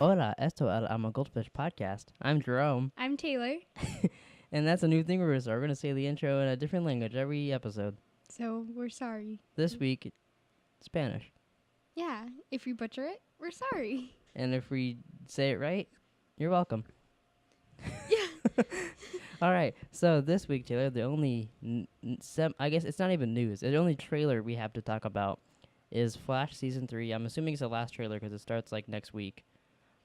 Hola, esto es el Goldfish podcast. I'm Jerome, I'm Taylor. and that's a new thing we're going to start. We're going to say the intro in a different language every episode. So we're sorry. This week, Spanish. Yeah, if we butcher it, we're sorry. And if we say it right, you're welcome. Yeah. All right, so this week, Taylor, the only, I guess it's not even news. The only trailer we have to talk about is Flash Season 3. I'm assuming it's the last trailer because it starts like next week.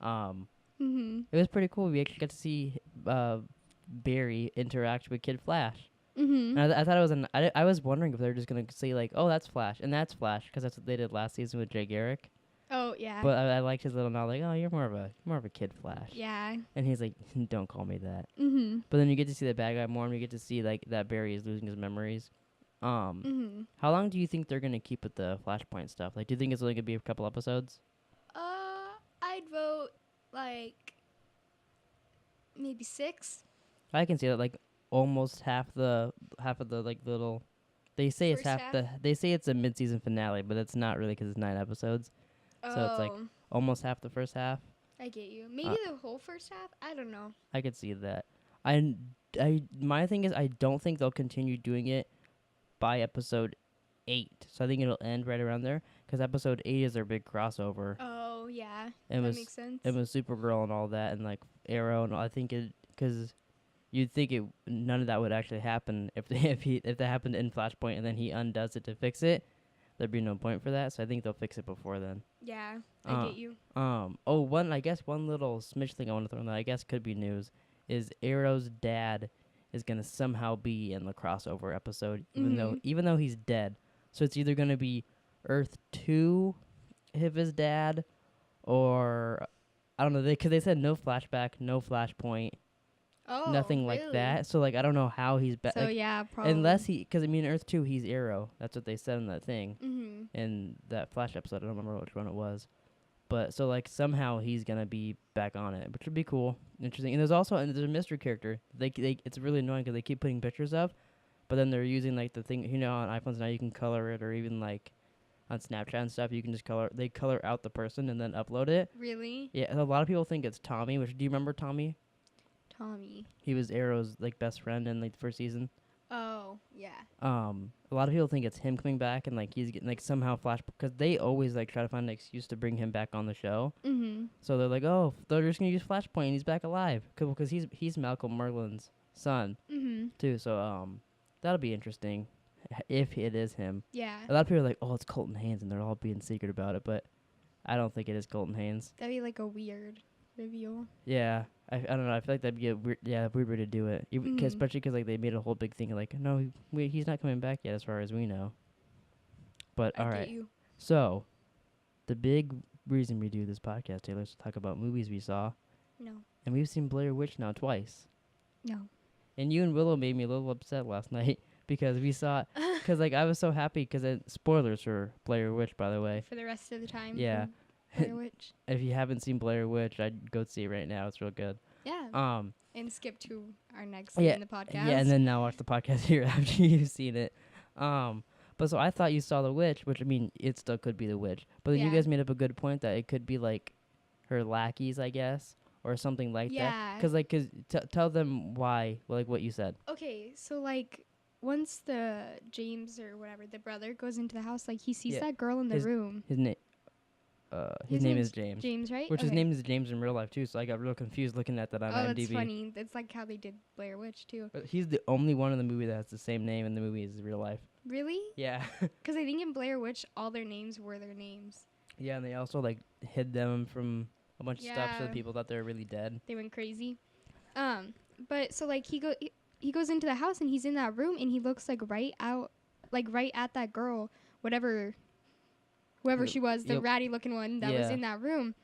It was pretty cool. We actually got to see Barry interact with Kid Flash. And I thought it was I was wondering if they were just gonna say like, oh, that's Flash and that's Flash because that's what they did last season with Jay Garrick. Oh yeah. But I liked his little nod, like, oh, you're more of a Kid Flash. Yeah. And he's like, don't call me that. But then you get to see the bad guy more, and you get to see like that Barry is losing his memories. How long do you think they're gonna keep with the Flashpoint stuff? Like, do you think it's only gonna be a couple episodes? I'd vote like maybe 6. I can see that, like almost half of the like little. They say it's First half half? they say it's a mid-season finale, but it's not really because it's 9 episodes. So it's like almost half the first half. I get you. Maybe the whole first half. I don't know. I could see that. My thing is I don't think they'll continue doing it by episode 8. So I think it'll end right around there because episode 8 is their big crossover. Oh yeah, It that makes sense. It was Supergirl and all that, and like Arrow, and all. I think it because you'd think none of that would actually happen if that happened in Flashpoint and then he undoes it to fix it. There'd be no point for that. So I think they'll fix it before then. Yeah, I get you. One little smidge thing I want to throw in that I guess could be news is Arrow's dad is gonna somehow be in the crossover episode, even though he's dead. So it's either gonna be Earth 2 of his dad, or I don't know. Because they said no flashback, no Flashpoint, nothing like that. So like I don't know how he's back. So like, yeah, probably unless because Earth 2 he's Arrow. That's what they said in that thing. In that Flash episode. I don't remember which one it was. But so like somehow he's gonna be back on it, which would be cool, interesting. And there's a mystery character. It's really annoying because they keep putting pictures up, but then they're using like the thing on iPhones now you can color it, or even like on Snapchat and stuff you can just color out the person and then upload it. Really? Yeah, a lot of people think it's Tommy. Which do you remember Tommy? Tommy. He was Arrow's like best friend in like the first season. Oh yeah. A lot of people think it's him coming back and like he's getting like somehow Flash because they always like try to find an excuse to bring him back on the show. So they're like, oh, they're just gonna use Flashpoint and he's back alive because he's Malcolm Merlin's son too. So that'll be interesting if it is him. Yeah. A lot of people are like, oh, it's Colton Haynes, and they're all being secret about it, but I don't think it is Colton Haynes. That'd be like a weird reveal. Yeah. I don't know. I feel like that'd be a weird way to do it. Especially because like they made a whole big thing like, no, he's not coming back yet as far as we know. But all right. So, the big reason we do this podcast, Taylor, is to talk about movies we saw. No. And we've seen Blair Witch now twice. No. And you and Willow made me a little upset last night because we saw it. Because like I was so happy because spoilers for Blair Witch, by the way. For the rest of the time. Yeah. Blair Witch. If you haven't seen Blair Witch, I'd go see it right now. It's real good. Yeah. And skip to our next scene in the podcast. Yeah, and then now watch the podcast here after you've seen it. But so I thought you saw the witch, which it still could be the witch. But then you guys made up a good point that it could be like her lackeys, I guess, or something like that. Because tell them why, like what you said. Okay, so like once the James or whatever the brother goes into the house, like he sees that girl in the room. His name is James. James, right? Which his name is James in real life too. So I got real confused looking at that on IMDb. That's funny. That's like how they did Blair Witch too. But he's the only one in the movie that has the same name in the movie as real life. Really? Yeah. Because I think in Blair Witch, all their names were their names. Yeah, and they also like hid them from a bunch of stuff, so people thought they were really dead. They went crazy. But so like he goes into the house and he's in that room and he looks like right at that girl, whoever she was, the ratty looking one that was in that room.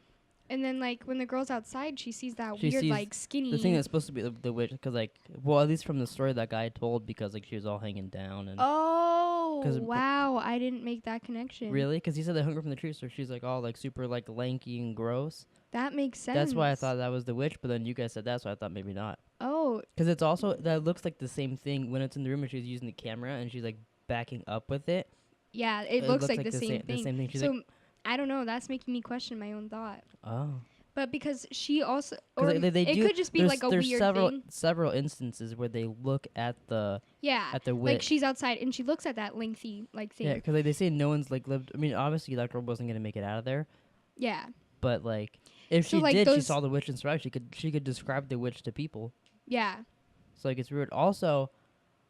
And then like when the girl's outside, she sees that weird like skinny. The thing that's supposed to be the witch, because like, well, at least from the story that guy told, because like she was all hanging down and. Oh wow! I didn't make that connection. Really? Because he said they hung her from the tree, so she's like all like super like lanky and gross. That makes sense. That's why I thought that was the witch, but then you guys said that, so I thought maybe not. Oh. Because it's also that looks like the same thing when it's in the room and she's using the camera and she's like backing up with it. Yeah, it looks like the same thing. The same thing. She's so I don't know. That's making me question my own thought. Oh. But because she also, or Because they it do. could just be like a There's weird several thing. several instances where they look at the Yeah, witch. like she's outside and she looks at that lengthy like thing. Yeah, because like, they say no one's like lived. I mean, obviously that girl wasn't gonna make it out of there, Yeah. but like if So, she like, did, she those- saw the witch and survived. She could describe the witch to people. Yeah. So like it's weird. Also,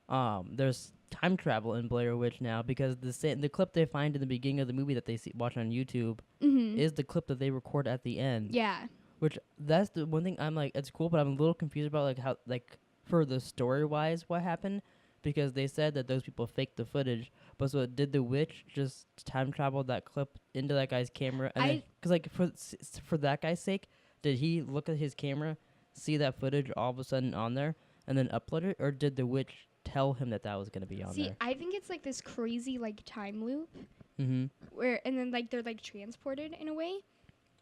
there's time travel in Blair Witch now because the clip they find in the beginning of the movie that they watch on YouTube Mhm. is the clip that they record at the end. Yeah. Which that's the one thing I'm like, it's cool, but I'm a little confused about like how like for the story wise what happened, because they said that those people faked the footage, but so did the witch just time travel that clip into that guy's camera? And because like for that guy's sake, did he look at his camera, see that footage all of a sudden on there, and then upload it, or did the witch tell him that was gonna be on See, there? I think it's like this crazy like time loop Mm-hmm. where, and then like they're like transported in a way.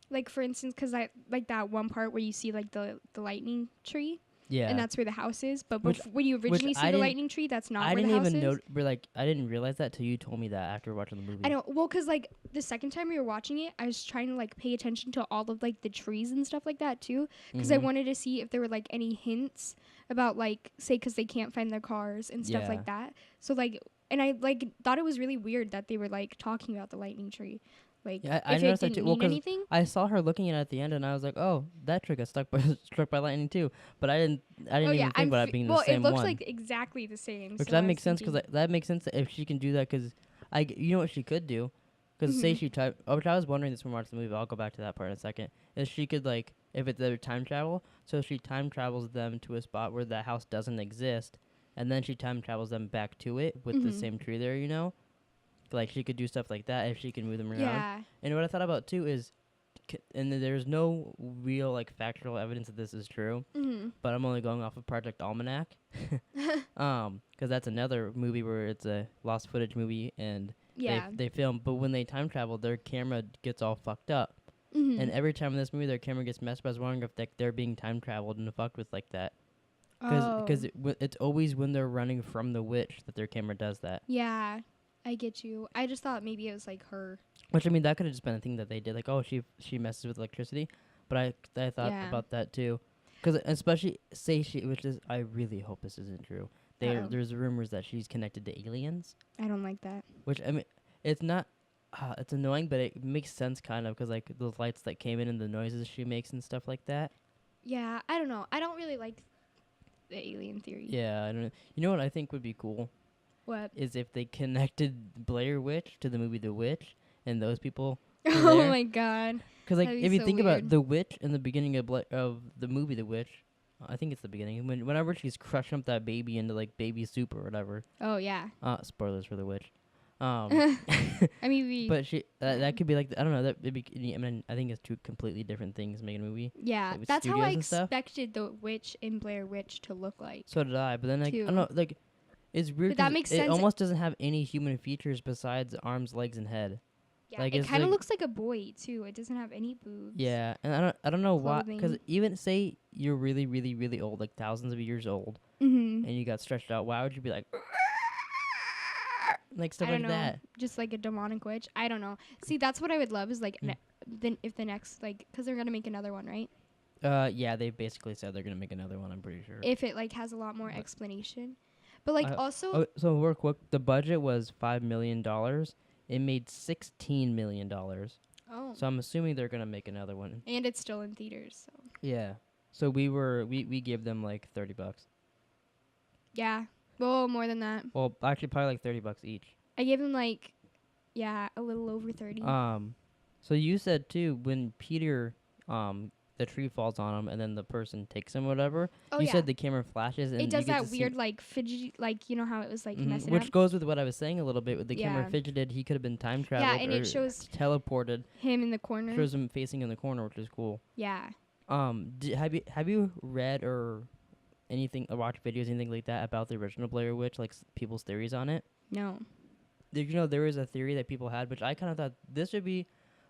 Like for instance, because I like that one part where you see like the lightning tree, Yeah. and that's where the house is. But Which- when you originally I see the didn't- lightning tree, that's not I where the didn't house even is. know. Like I didn't realize that till you told me that after watching the movie. I know. Well, because like the second time we were watching it, I was trying to like pay attention to all of like the trees and stuff like that too, because I Mhm. wanted to see if there were like any hints about like say because they can't find their cars and stuff Yeah. like that. So like, and I like thought it was really weird that they were like talking about the lightning tree, like Yeah, I if it noticed that didn't too. Well, mean 'cause anything. I saw her looking at it at the end, and I was like, "Oh, that tree got struck by lightning too." But I didn't even think about it being the same it looks one. like exactly the same. Which so that I was makes sense because thinking- that makes sense if she can do that. Because you know what she could do, because say Mhm. she type. Which I was wondering this when watching the movie. I'll go back to that part in a second. Is she could like if it's their time travel, so she time travels them to a spot where the house doesn't exist, and then she time travels them back to it with the Mhm. same tree there. You know, like she could do stuff like that if she can move them around. yeah. And what I thought about too is, and there's no real like factual evidence that this is true, Mhm. but I'm only going off of Project Almanac, because that's another movie where it's a lost footage movie, and Yeah. they film. But when they time travel, their camera gets all fucked up, Mhm. and every time in this movie their camera gets messed up. I was wondering if they're being time traveled and fucked with like that, Oh. because it's always when they're running from the witch that their camera does that. Yeah, I get you. I just thought maybe it was like her. Which I mean, that could have just been a thing that they did, like, oh, she messes with electricity. But I thought Yeah. about that too, because especially say which is I really hope this isn't true. Uh-oh. There's rumors that she's connected to aliens, I don't like that. which I mean, it's not. It's annoying, but it makes sense kind of because like those lights that came in and the noises she makes and stuff like that. Yeah, I don't know. I don't really like the alien theory. Yeah, I don't know. You know what I think would be cool What? is if they connected Blair Witch to the movie The Witch, and those people. Oh there. my god. Because like That'd be if you so think about weird. the witch in the beginning of the movie The Witch, I think it's the beginning whenever she's crushing up that baby into like baby soup or whatever. Oh yeah. Spoilers for The Witch. I mean, But she that could be like I don't know that it'd be, I mean I think it's two completely different things making a movie. yeah, like with that's how I studios and stuff. expected the witch in Blair Witch to look like. So did I. But then like I Too. don't know like it's weird. But that 'cause makes it sense. almost doesn't have any human features besides arms, legs, and head. Yeah, like, it it's kind of like- looks like a boy too. It doesn't have any boobs. Yeah, and I don't know why because Clothing. even say you're really really really old, like thousands of years old. Mhm. And you got stretched out, why would you be like stuff I don't like know. that? Just like a demonic witch. I don't know. See, that's what I would love is like then if the next like because they're gonna make another one, right? Yeah, they basically said they're gonna make another one. I'm pretty sure. If it like has a lot more But- explanation, but like also Oh, so real quick, the budget was $5 million. It made $16 million. oh, So I'm assuming they're gonna make another one. and it's still in theaters. So Yeah. So we gave them like $30. yeah, well more than that. Well, actually, probably like $30 each. I gave them like yeah a little over 30. So you said too when Peter the tree falls on him and then the person takes him, whatever. oh You yeah, said the camera flashes and it does you get that to see- weird like fidgety like you know how it was like Mhm, messing which up. goes with what I was saying a little bit. With the camera Yeah. fidgeted, he could have been time traveled. and or it shows teleported. him in the corner. Shows him facing in the corner, which is cool. Yeah. Have you read or anything or watched videos anything like that about the original Blair Witch, like people's theories on it? No. Did you know there was a theory that people had, which I kind of thought this would be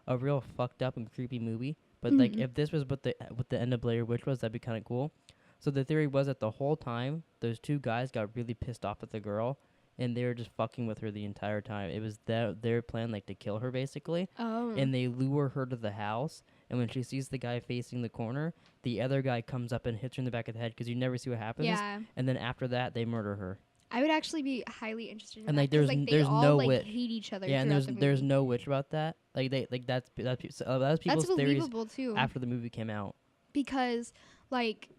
a real fucked up and creepy movie. But like Mhm. if this was what the end of Blair Witch was, that'd be kind of cool. So the theory was that the whole time those two guys got really pissed off at the girl, and they were just fucking with her the entire time. It was their plan, like to kill her basically, Oh. and they lure her to the house. and when she sees the guy facing the corner, the other guy comes up and hits her in the back of the head because you never see what happens. Yeah. And then after that, they murder her. I would actually be highly interested in And that like because like they there's all no like witch. hate each other. Yeah, and throughout the movie. there's no witch about that. Like that's that was people's That's theories believable too. after the movie came out. Because like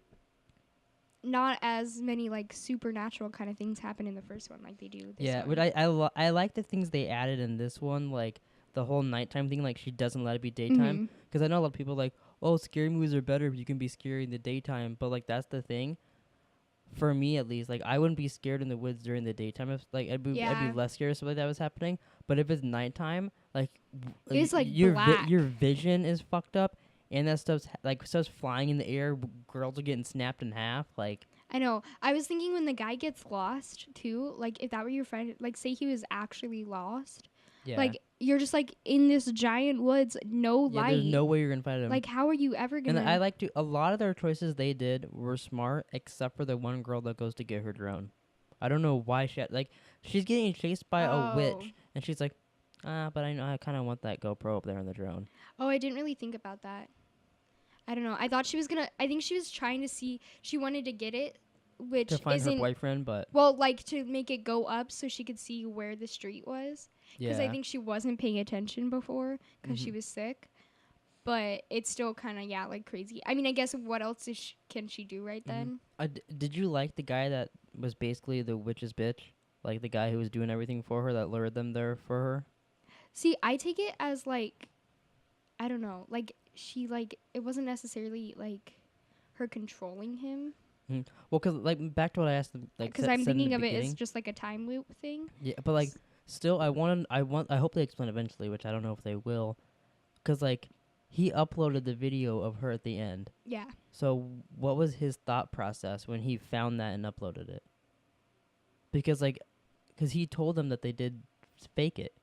not as many like supernatural kind of things happen in the first one like they do this Yeah, one. but I like the things they added in this one, like the whole nighttime thing. Like she doesn't let it be daytime because I know a lot of people like, oh, scary movies are better if you can be scary in the daytime. But like that's the thing. For me at least, like I wouldn't be scared in the woods during the daytime. If like I'd be less scared if something like that was happening. But if it's nighttime, like it's like your black. Your vision is fucked up, and that stuff's flying in the air. Girls are getting snapped in half. Like I know. I was thinking when the guy gets lost too, like if that were your friend, like say he was actually lost, like you're just like in this giant woods, no light. There's no way you're gonna find him. Like how are you ever gonna? And I like to. A lot of their choices they did were smart, except for the one girl that goes to get her drone. I don't know why she's getting chased by a witch, and she's like, but I kind of want that GoPro up there on the drone. Oh, I didn't really think about that. I don't know. I thought she was gonna. I think she was trying to see. She wanted to get it, which to find isn't her boyfriend, but like to make it go up so she could see where the street was. Because I think she wasn't paying attention before because she was sick. But it's still kind of like crazy. I mean, I guess what else can she do right then? Did you like the guy that was basically the witch's bitch? Like the guy who was doing everything for her that lured them there for her? See, I take it as like, I don't know, like she like it wasn't necessarily like her controlling him. Well, because like back to what I asked them, like because I'm thinking of it as just like a time loop thing. Yeah, but like still, I hope they explain eventually, which I don't know if they will, because like he uploaded the video of her at the end. Yeah. So what was his thought process when he found that and uploaded it? Because he told them that they did fake it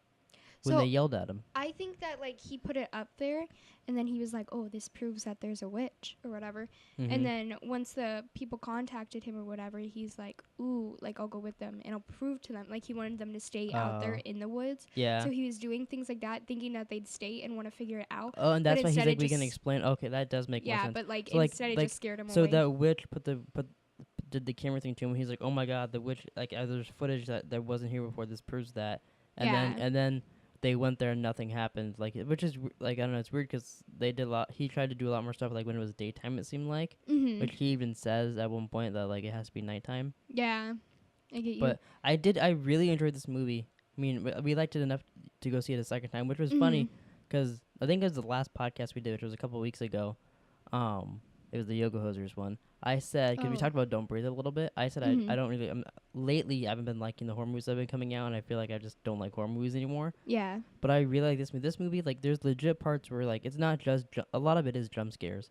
when they yelled at him. I think that like he put it up there and then he was like, oh, this proves that there's a witch or whatever. And then once the people contacted him or whatever, he's like, ooh, like I'll go with them and I'll prove to them. Like he wanted them to stay out there in the woods. Yeah. So he was doing things like that, thinking that they'd stay and want to figure it out. Oh, and that's why he's like, we can explain. Okay, that does make more sense. Yeah, but like so instead it just scared him away. So that witch did the camera thing to him. He's like, oh my god, the witch, like there's footage that wasn't here before. This proves that. And then they went there and nothing happened. Like, which is like, I don't know, it's weird because they did a lot. He tried to do a lot more stuff like when it was daytime. It seemed like, which he even says at one point that like it has to be nighttime. Yeah, I get you. But I really enjoyed this movie. I mean, we liked it enough to go see it a second time, which was funny because I think it was the last podcast we did, which was a couple of weeks ago. It was the Yoga Hosers one. I said, because we talked about Don't Breathe a little bit, I said I don't really, lately I haven't been liking the horror movies that have been coming out, and I feel like I just don't like horror movies anymore. Yeah. But I really like this movie. This movie, like, there's legit parts where, like, it's not just, a lot of it is jump scares.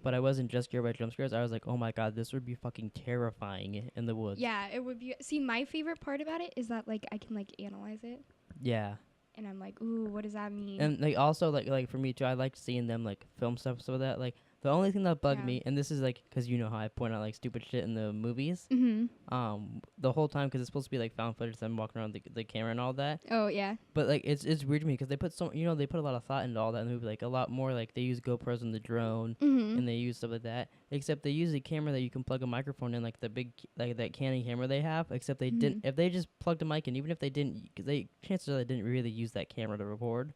But I wasn't just scared by jump scares. I was like, oh my god, this would be fucking terrifying in the woods. Yeah, it would be. See, my favorite part about it is that, like, I can, like, analyze it. Yeah. And I'm like, ooh, what does that mean? And, like, also, like for me, too, I like seeing them, like, film stuff so that, like, the only thing that bugged me, and this is like, because you know how I point out like stupid shit in the movies, the whole time, because it's supposed to be like found footage, them walking around the camera and all that. Oh yeah. But like it's weird to me because they put they put a lot of thought into all that in the movie, like a lot more. Like they use GoPros in the drone, and they use stuff like that. Except they use a camera that you can plug a microphone in, like the big like that Canon camera they have. Except they didn't. If they just plugged a mic in, even if they didn't, because chances are they didn't really use that camera to record.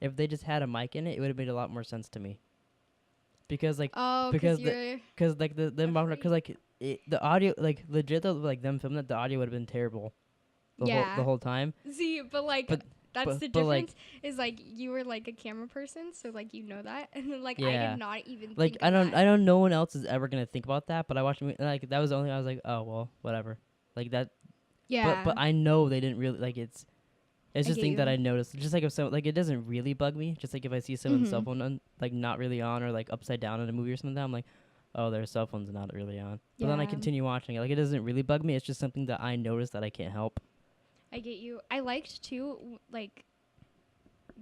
If they just had a mic in it, it would have made a lot more sense to me. Because like because like the audio, like legit though, like them filming it, the audio would have been terrible the whole time. See, but like that's the difference, is like you were like a camera person, so like you know that, and then like I did not even like think I of don't no one else is ever gonna think about that, but I watched like that was the only I was like, oh well, whatever, like that. But I know they didn't really like it's just thing that I noticed. Just like if someone, like it doesn't really bug me. Just like if I see someone's cell phone like not really on or like upside down in a movie or something, I'm like, oh, their cell phone's not really on. But then I continue watching it. Like it doesn't really bug me. It's just something that I noticed that I can't help. I get you. I liked too, like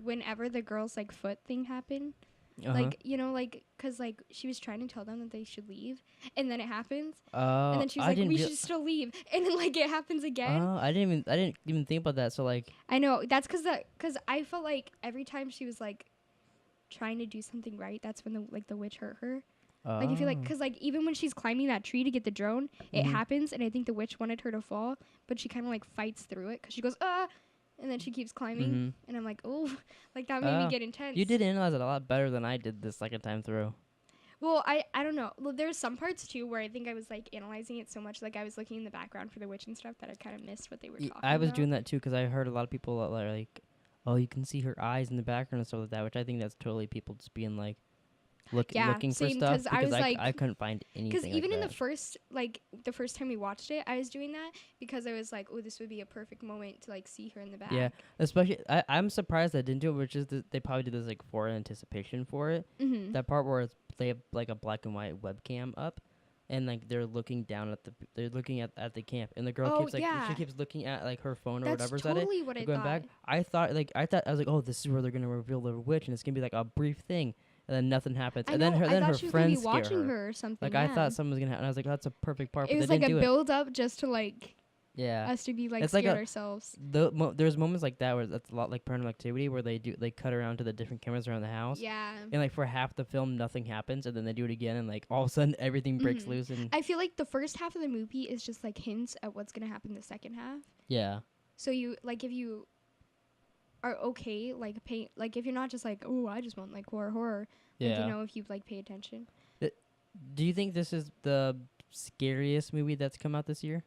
whenever the girl's like foot thing happened. Like, you know, like, because, like, she was trying to tell them that they should leave, and then it happens, and then she was like, we should still leave, and then, like, it happens again. Oh, I didn't even think about that, so, like. I know, that's because I felt like every time she was, like, trying to do something right, that's when the witch hurt her. Like, I feel like, because, like, even when she's climbing that tree to get the drone, it happens, and I think the witch wanted her to fall, but she kind of, like, fights through it, because she goes, and then she keeps climbing, and I'm like, oh, like, that made me get intense. You did analyze it a lot better than I did the second time through. Well, I don't know. Well, there's some parts, too, where I think I was, like, analyzing it so much, like, I was looking in the background for the witch and stuff, that I kind of missed what they were talking about. I was doing that, too, because I heard a lot of people that are like, oh, you can see her eyes in the background and stuff like that, which I think that's totally people just being, like, looking for stuff, because I was like, I couldn't find anything. Because even like in that. the first time we watched it, I was doing that because I was like, oh, this would be a perfect moment to like see her in the back. Yeah, especially I'm surprised I didn't do it, which is they probably did this like for anticipation for it. Mm-hmm. That part where they have like a black and white webcam up, and like they're looking down at they're looking at the camp, and the girl keeps like she keeps looking at like her phone or whatever's totally at it. What I going thought. back, I thought I was like, oh, this is where they're gonna reveal the witch, and it's gonna be like a brief thing. And then nothing happens. And then her friends scare her or something. Like, I thought something was going to happen. I was like, that's a perfect part. It was like a build-up just to, like, us to be, like, it's scared like ourselves. There's moments like that where that's a lot like Paranormal Activity, where they cut around to the different cameras around the house. Yeah. And, like, for half the film, nothing happens. And then they do it again. And, like, all of a sudden, everything breaks loose. And I feel like the first half of the movie is just, like, hints at what's going to happen the second half. Yeah. So, you, like, if you are okay, like, if you're not just like, oh, I just want, like, horror. Yeah. Like, you know, if you like pay attention. Do you think this is the scariest movie that's come out this year?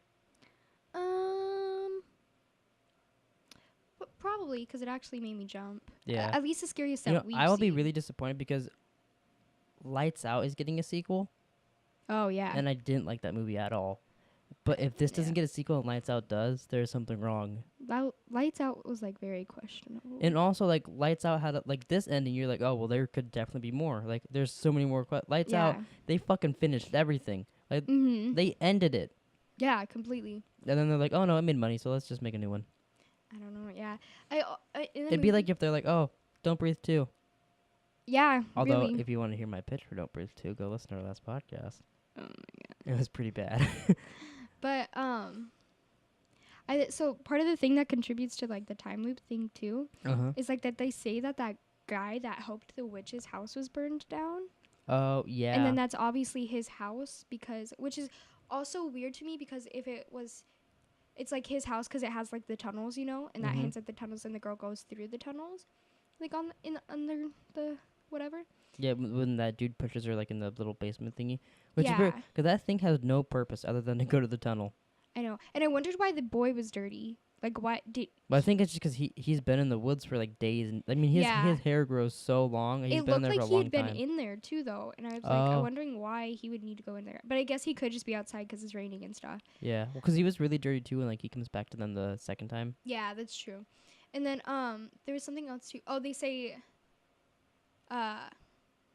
Probably, because it actually made me jump. Yeah. At least the scariest that we've I will be seen. really disappointed because Lights Out is getting a sequel. Oh, yeah. And I didn't like that movie at all. But if this doesn't get a sequel and Lights Out does, there's something wrong. Lights Out was, like, very questionable. And also, like, Lights Out had, like, this ending, you're like, oh, well, there could definitely be more. Like, there's so many more. Lights Out, they fucking finished everything. Like, they ended it. Yeah, completely. And then they're like, oh, no, it made money, so let's just make a new one. I don't know, yeah. It'd be like if they're like, oh, Don't Breathe 2. Yeah, Although, really. if you want to hear my pitch for Don't Breathe 2, go listen to our last podcast. Oh, my God. It was pretty bad. But, so part of the thing that contributes to, like, the time loop thing, too, is, like, that they say that guy that helped the witch's house was burned down. Oh, yeah. And then that's obviously his house, which is also weird to me, because if it's, like, his house because it has, like, the tunnels, you know, and that hints at the tunnels, and the girl goes through the tunnels, like, under the whatever. Yeah, when that dude pushes her, like, in the little basement thingy. Which is Yeah. weird, because that thing has no purpose other than to go to the tunnel. I know. And I wondered why the boy was dirty. Like, why did... Well, I think it's just because he's been in the woods for, like, days. And I mean, his hair grows so long. And he's been in there for a long time. It looked like he had been in there, too, though. And I was, like, I'm wondering why he would need to go in there. But I guess he could just be outside because it's raining and stuff. Yeah. Well, because he was really dirty, too, and, like, he comes back to them the second time. Yeah, that's true. And then, there was something else, too. Oh, they say...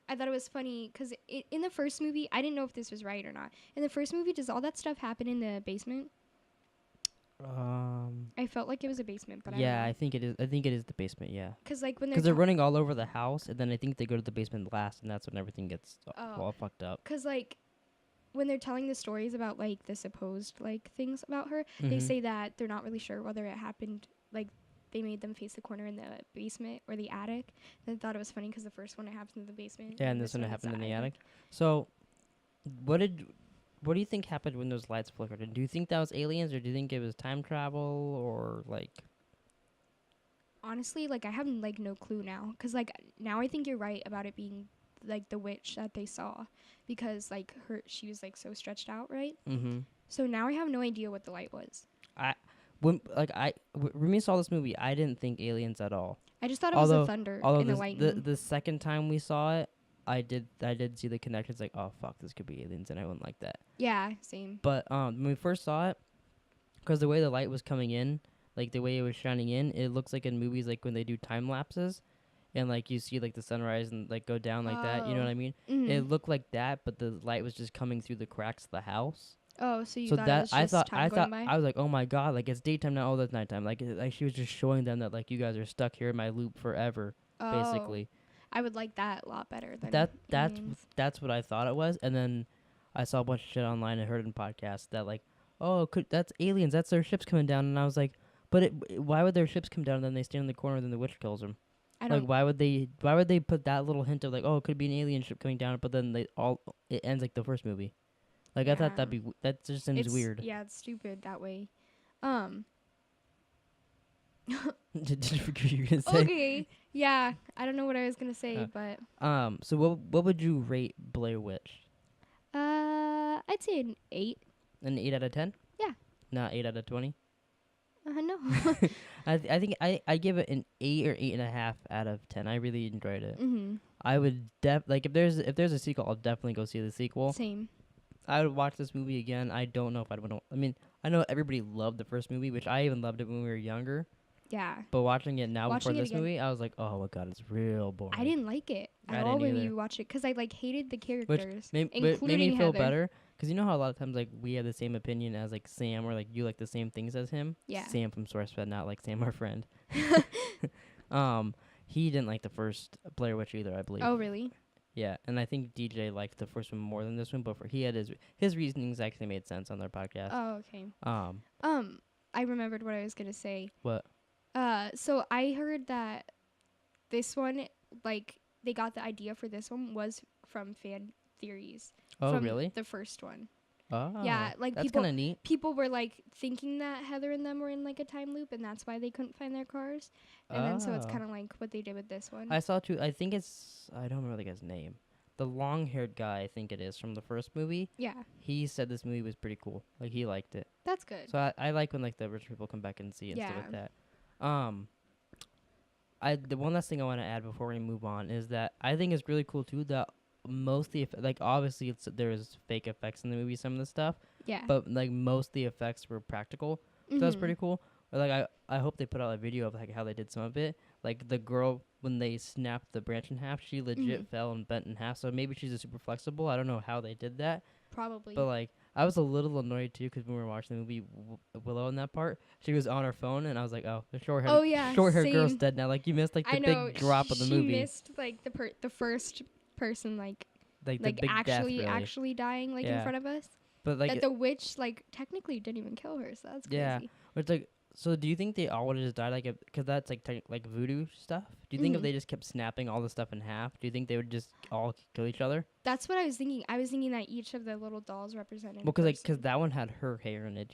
I thought it was funny because in the first movie, I didn't know if this was right or not. In the first movie, does all that stuff happen in the basement? I felt like it was a basement, but I think it is. I think it is the basement. Yeah. Because like when they're running all over the house, and then I think they go to the basement last, and that's when everything gets all fucked up. Because like when they're telling the stories about like the supposed like things about her, they say that they're not really sure whether it happened like. They made them face the corner in the basement or the attic. And I thought it was funny because the first one it happened in the basement. Yeah, and this one it happened in the attic. So, what do you think happened when those lights flickered? And do you think that was aliens, or do you think it was time travel, or like? Honestly, like I have like no clue now, because like now I think you're right about it being like the witch that they saw, because like she was like so stretched out, right? Mm-hmm. So now I have no idea what the light was. When we saw this movie, I didn't think aliens at all. I just thought it was the thunder and the lightning. The second time we saw it, I did see the connections. Like, oh fuck, this could be aliens, and I wouldn't like that. Yeah, same. But when we first saw it, because the way the light was coming in, like the way it was shining in, it looks like in movies like when they do time lapses, and like you see like the sunrise and like go down like that. You know what I mean? Mm-hmm. It looked like that, but the light was just coming through the cracks of the house. Oh, so you thought it was just time going by? I was like, oh my god, like it's daytime now. Oh, that's nighttime. Like she was just showing them that like you guys are stuck here in my loop forever, basically. I would like that a lot better than that's what I thought it was. And then I saw a bunch of shit online and heard in podcasts that like, oh, that's aliens. That's their ships coming down. And I was like, but why would their ships come down and then they stand in the corner and then the witch kills them? I Like, don't. why would they put that little hint of like, oh, it could be an alien ship coming down, but then it ends like the first movie. Like, I thought Yeah. that just seems weird. Yeah, it's stupid that way. Um. Did you forget what you were gonna say? Okay. Yeah. I don't know what I was gonna say, Uh, but So what would you rate Blair Witch? I'd say an 8. An 8 out of 10? Yeah. Not 8 out of 20. No. I think I give it an 8 or 8.5 out of 10. I really enjoyed it. Mhm. I would like if there's a sequel, I'll definitely go see the sequel. Same. I would watch this movie again. I don't know if I'd want to. I mean, I know everybody loved the first movie, which I even loved it when we were younger. Yeah. But watching it now Watching before it this again. movie, I was like, oh my god, it's real boring. I didn't like it I at all didn't when either. we watched it because I like hated the characters, But including made me feel Heather. better because you know how a lot of times like we have the same opinion as like Sam, or like you like the same things as him. Yeah. Sam from SourceFed, not like Sam our friend. He didn't like the first Blair Witch either, I believe. Oh really? Yeah, and I think DJ liked the first one more than this one, but he had his reasonings actually made sense on their podcast. Oh okay. Um, I remembered what I was gonna say. what? So I heard that this one, like, they got the idea for this one was from fan theories. Oh, from really? The first one. Oh, Yeah, like that's kind of neat. people were like thinking that Heather and them were in like a time loop, and that's why they couldn't find their cars. And then so it's Oh. kind of like what they did with this one. I saw too. I think I don't remember the guy's name. The long-haired guy, I think it is from the first movie. Yeah, He said this movie was pretty cool. Like he liked it. that's good. So I like when like the rich people come back and see it and stuff like that. The one last thing I want to add before we move on is that I think it's really cool too that mostly like obviously there's fake effects in the movie, some of the stuff, Yeah, but like most of the effects were practical. So that's pretty cool. Or, like I hope they put out a video of like how they did some of it. Like the girl when they snapped the branch in half, she legit fell and bent in half. So maybe she's a super flexible. I don't know how they did that. Probably. But like I was a little annoyed too because when we were watching the movie Willow in that part, she was on her phone and I was like, oh, the short hair girl's same. dead now. Like you missed like the I know, big drop of the she movie. missed like the first person like The big death, really. actually dying like Yeah. in front of us. But like That the witch like technically didn't even kill her, so that's crazy. yeah. But like, so do you think they all would have just died like because that's like like voodoo stuff? Do you think if they just kept snapping all the stuff in half, do you think they would just all kill each other? That's what I was thinking. I was thinking that each of the little dolls represented. Well, because that one had her hair in it.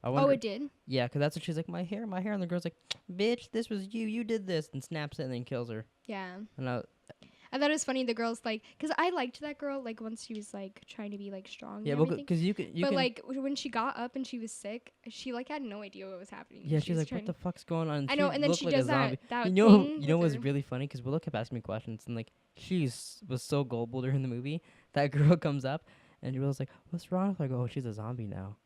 I wonder, Oh, it did. yeah, because that's what she's like. My hair, and the girl's like, bitch, this was you. You did this, and snaps it and then kills her. Yeah. And I thought it was funny. The girl's like, because I liked that girl. Like once she was like trying to be like strong. yeah, and well, everything. because you but can, like when she got up and she was sick, she like had no idea what was happening. yeah, She she's was like, trying what the fuck's going on? I know, and then looked she like a does zombie. that You know, thing you know with what's her- really funny? Because Willow kept asking me questions, and like she was so gullible during the movie. That girl comes up, and Willow's like, "What's wrong?" Like, "Oh, she's a zombie now."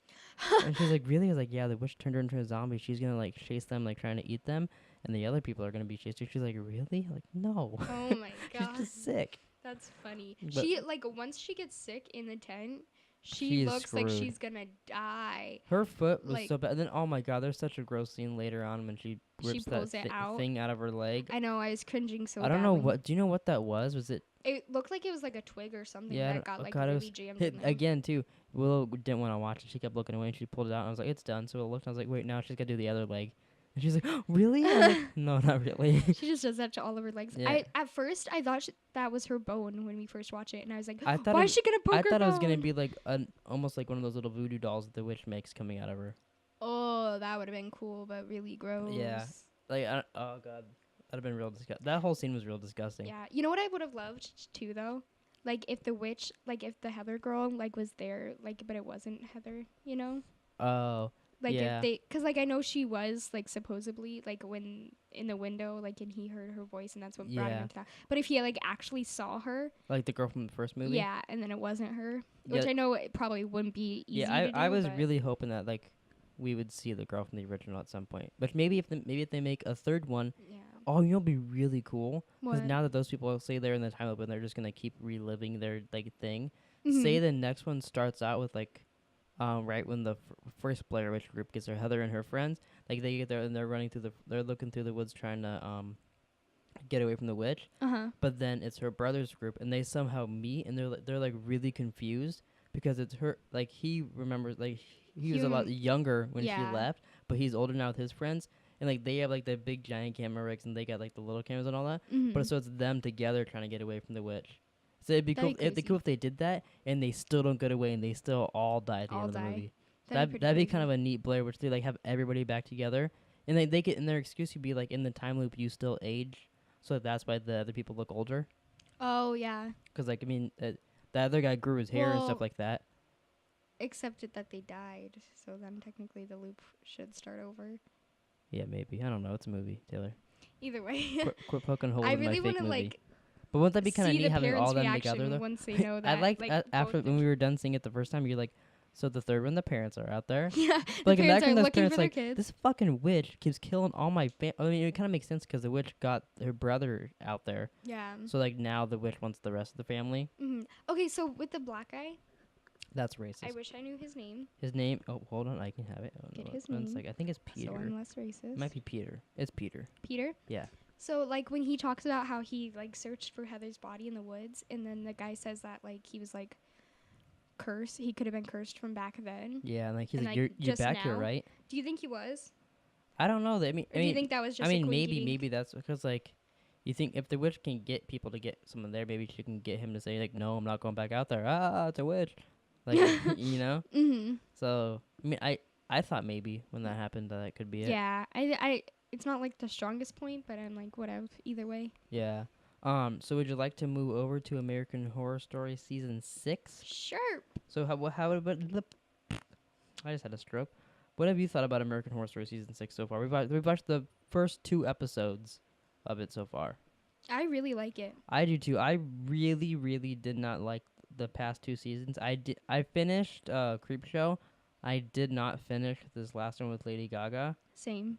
And she's like, "Really?" I was like, "Yeah, the witch turned her into a zombie. She's gonna like chase them, like trying to eat them, and the other people are gonna be chased." She's like, "Really?" Like, no. Oh my She's god. just sick. That's funny. But- She like once she gets sick in the tent, she She's looks like screwed. she's gonna die. Her foot was Like- so bad. And then, oh my god, there's such a gross scene later on when she rips pulls that it out. thing out of her leg. I know. I was cringing so. I don't know badly. what. Do you know what that was? Was it? It looked like it was like a twig or something Yeah, I that don't- got like God, it really was jammed hit in there. again too. Willow didn't want to watch it. She kept looking away and she pulled it out. And I was like, it's done. So I looked. And I was like, wait, now she's got to do the other leg. And she's like, really? I was like, no, not really. She just does that to all of her legs. Yeah. At first I thought that was her bone when we first watched it, and I was like, I thought why it- is she gonna poke I her thought it was gonna bone? be like almost like one of those little voodoo dolls that the witch makes coming out of her. Oh, that would have been cool, but really gross. Like, oh god, that'd have been real disgusting. That whole scene was real disgusting. Yeah. You know what I would have loved too, though? Like if the witch, like if the Heather girl, like was there, like but it wasn't Heather, you know? Oh. Like Yeah. if they, cause like I know she was like supposedly like when in the window, like and he heard her voice, and that's what brought him Yeah. into that. But if he like actually saw her, Like the girl from the first movie. yeah, and then it wasn't her, which Yeah. I know it probably wouldn't be easy. Yeah, to I do, was but really hoping that like we would see the girl from the original at some point. But maybe if they make a third one, yeah. oh, you know, it'd be really cool. Because What? now that those people say they're in the time loop and they're just gonna keep reliving their like thing. Mhm. Say the next one starts out with like, right when the first Blair Witch group gets her Heather and her friends, like they get there and they're running through they're looking through the woods trying to get away from the witch. But then it's her brother's group and they somehow meet and they're like really confused because it's her like he remembers like he was a lot younger when she Yeah. left, but he's older now with his friends. and like they have like the big giant camera rigs, and they got like the little cameras and all that. Mm-hmm. But so it's them together trying to get away from the witch. So it'd be cool. That'd be It'd be crazy. cool if they did that, and they still don't get away, and they still all die at the All end of the die. movie. That'd That'd be be kind of a neat Blair Witch. They like have everybody back together, and they get and their excuse would be like in the time loop you still age, so that's why the other people look older. Oh yeah. Because like I mean, the other guy grew his hair and stuff Well, like that. Except that they died, so then technically the loop should start over. Yeah, maybe. I don't know. It's a movie, Taylor. Either way, Quit poking holes I in really my fake want to movie. like But wouldn't that be kind of see neat the having all parents' them together reaction though? once they know that. I like like, after both when we were done seeing it the first time, you're like, so the third one, the parents are out there. yeah, Like the imagine parents are those looking parents for their like kids. this fucking witch keeps killing all my. I mean, it kind of makes sense because the witch got her brother out there. Yeah. So like now the witch wants the rest of the family. Mm-hmm. Okay, so with the black guy, That's racist. I wish I knew his name. His name. Oh, hold on, I can have it. Oh, Get no, his one name. sec. I think it's So Peter. I'm less racist. It might be Peter. It's Peter. Peter. Yeah. So like when he talks about how he like searched for Heather's body in the woods, and then the guy says that like he was like cursed. He could have been cursed from back then. Yeah, and like he's And, like, like, you're just back here, now? right? Do you think he was? I don't know. I mean, Or do you think that was just? I mean, a maybe coinky-dink? that's because like, you think if the witch can get people to get someone there, maybe she can get him to say like, no, I'm not going back out there. Ah, it's a witch. Like, you know. Mm-hmm. So I mean, I thought maybe when that happened that could be it. Yeah, I it's not like the strongest point, but I'm like whatever. Either way. Yeah. So would you like to move over to American Horror Story season 6? Sure. So how about the? I just had a stroke. What have you thought about American Horror Story season 6 so far? We've watched the first 2 episodes of it so far. I really like it. I do too. I really did not like the past 2 seasons. I finished Creepshow. I did not finish this last one with Lady Gaga. Same.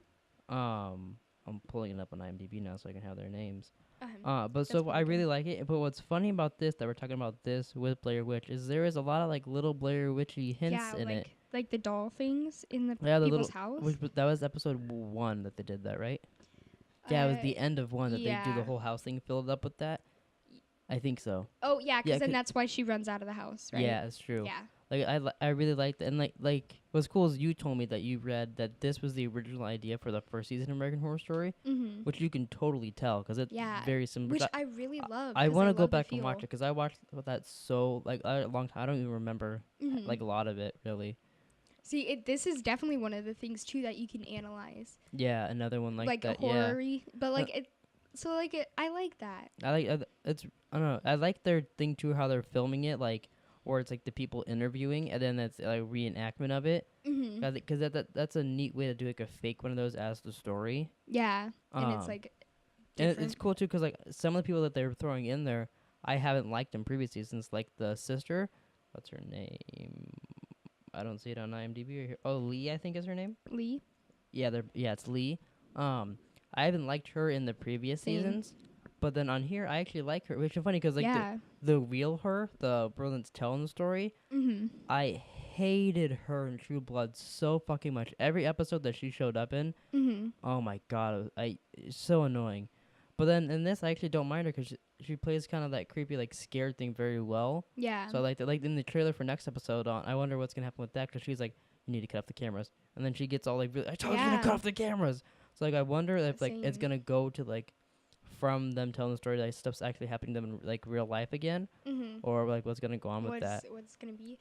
I'm pulling it up on IMDb now so I can have their names. But That's so I pretty really good. like it. But what's funny about this that we're talking about this with Blair Witch is there is a lot of like little Blair Witchy hints Yeah, in it. like the doll things in the Yeah, the people's little house. that was episode 1 that they did that, right? Yeah, it was the end of 1 that they do yeah. the whole house thing filled up with that. I think so. Oh yeah, because Yeah, then that's why she runs out of the house, right? Yeah, it's true. Yeah. Like I really liked it, and like what's cool is you told me that you read that this was the original idea for the first season of American Horror Story, Mm-hmm. which you can totally tell because it's Yeah, very similar. Which I really love. I want to go love the back and watch feel. it because I watched that so like a long time. I don't even remember Mhm. like a lot of it really. See, this is definitely one of the things too that you can analyze, Yeah, another one like that. horror-y, but like it. So like it, I like that. Yeah, I like it's I don't know. I like their thing too how they're filming it like. Or it's like the people interviewing, and then that's like reenactment of it. Mm-hmm. Because that's a neat way to do like a fake one of those as the story. Yeah, and it's like. And Different. it's cool too because like some of the people that they're throwing in there, I haven't liked in previous seasons. Like the sister, what's her name? I don't see it on IMDb or here. Oh, Lee, I think is her name. Lee. Yeah, it's Lee. I haven't liked her in the previous Same. seasons, but then on here I actually like her, which is funny because like Yeah. the real her, the girl that's telling the story, Mm-hmm. I hated her in True Blood so fucking much. Every episode that she showed up in, Mm-hmm. oh my god, it's so annoying. But then in this, I actually don't mind her because she plays kind of that creepy, like scared thing very well. Yeah. So I like that. Like in the trailer for next episode, I wonder what's gonna happen with that because she's like, "You need to cut off the cameras," and then she gets all like, really, "I told you to Yeah. cut off the cameras." So like, I wonder if like it's Same. gonna go to like from them telling the story, like stuff's actually happening to them in like real life again, Mm-hmm. or like what's gonna go on with that. What's gonna be?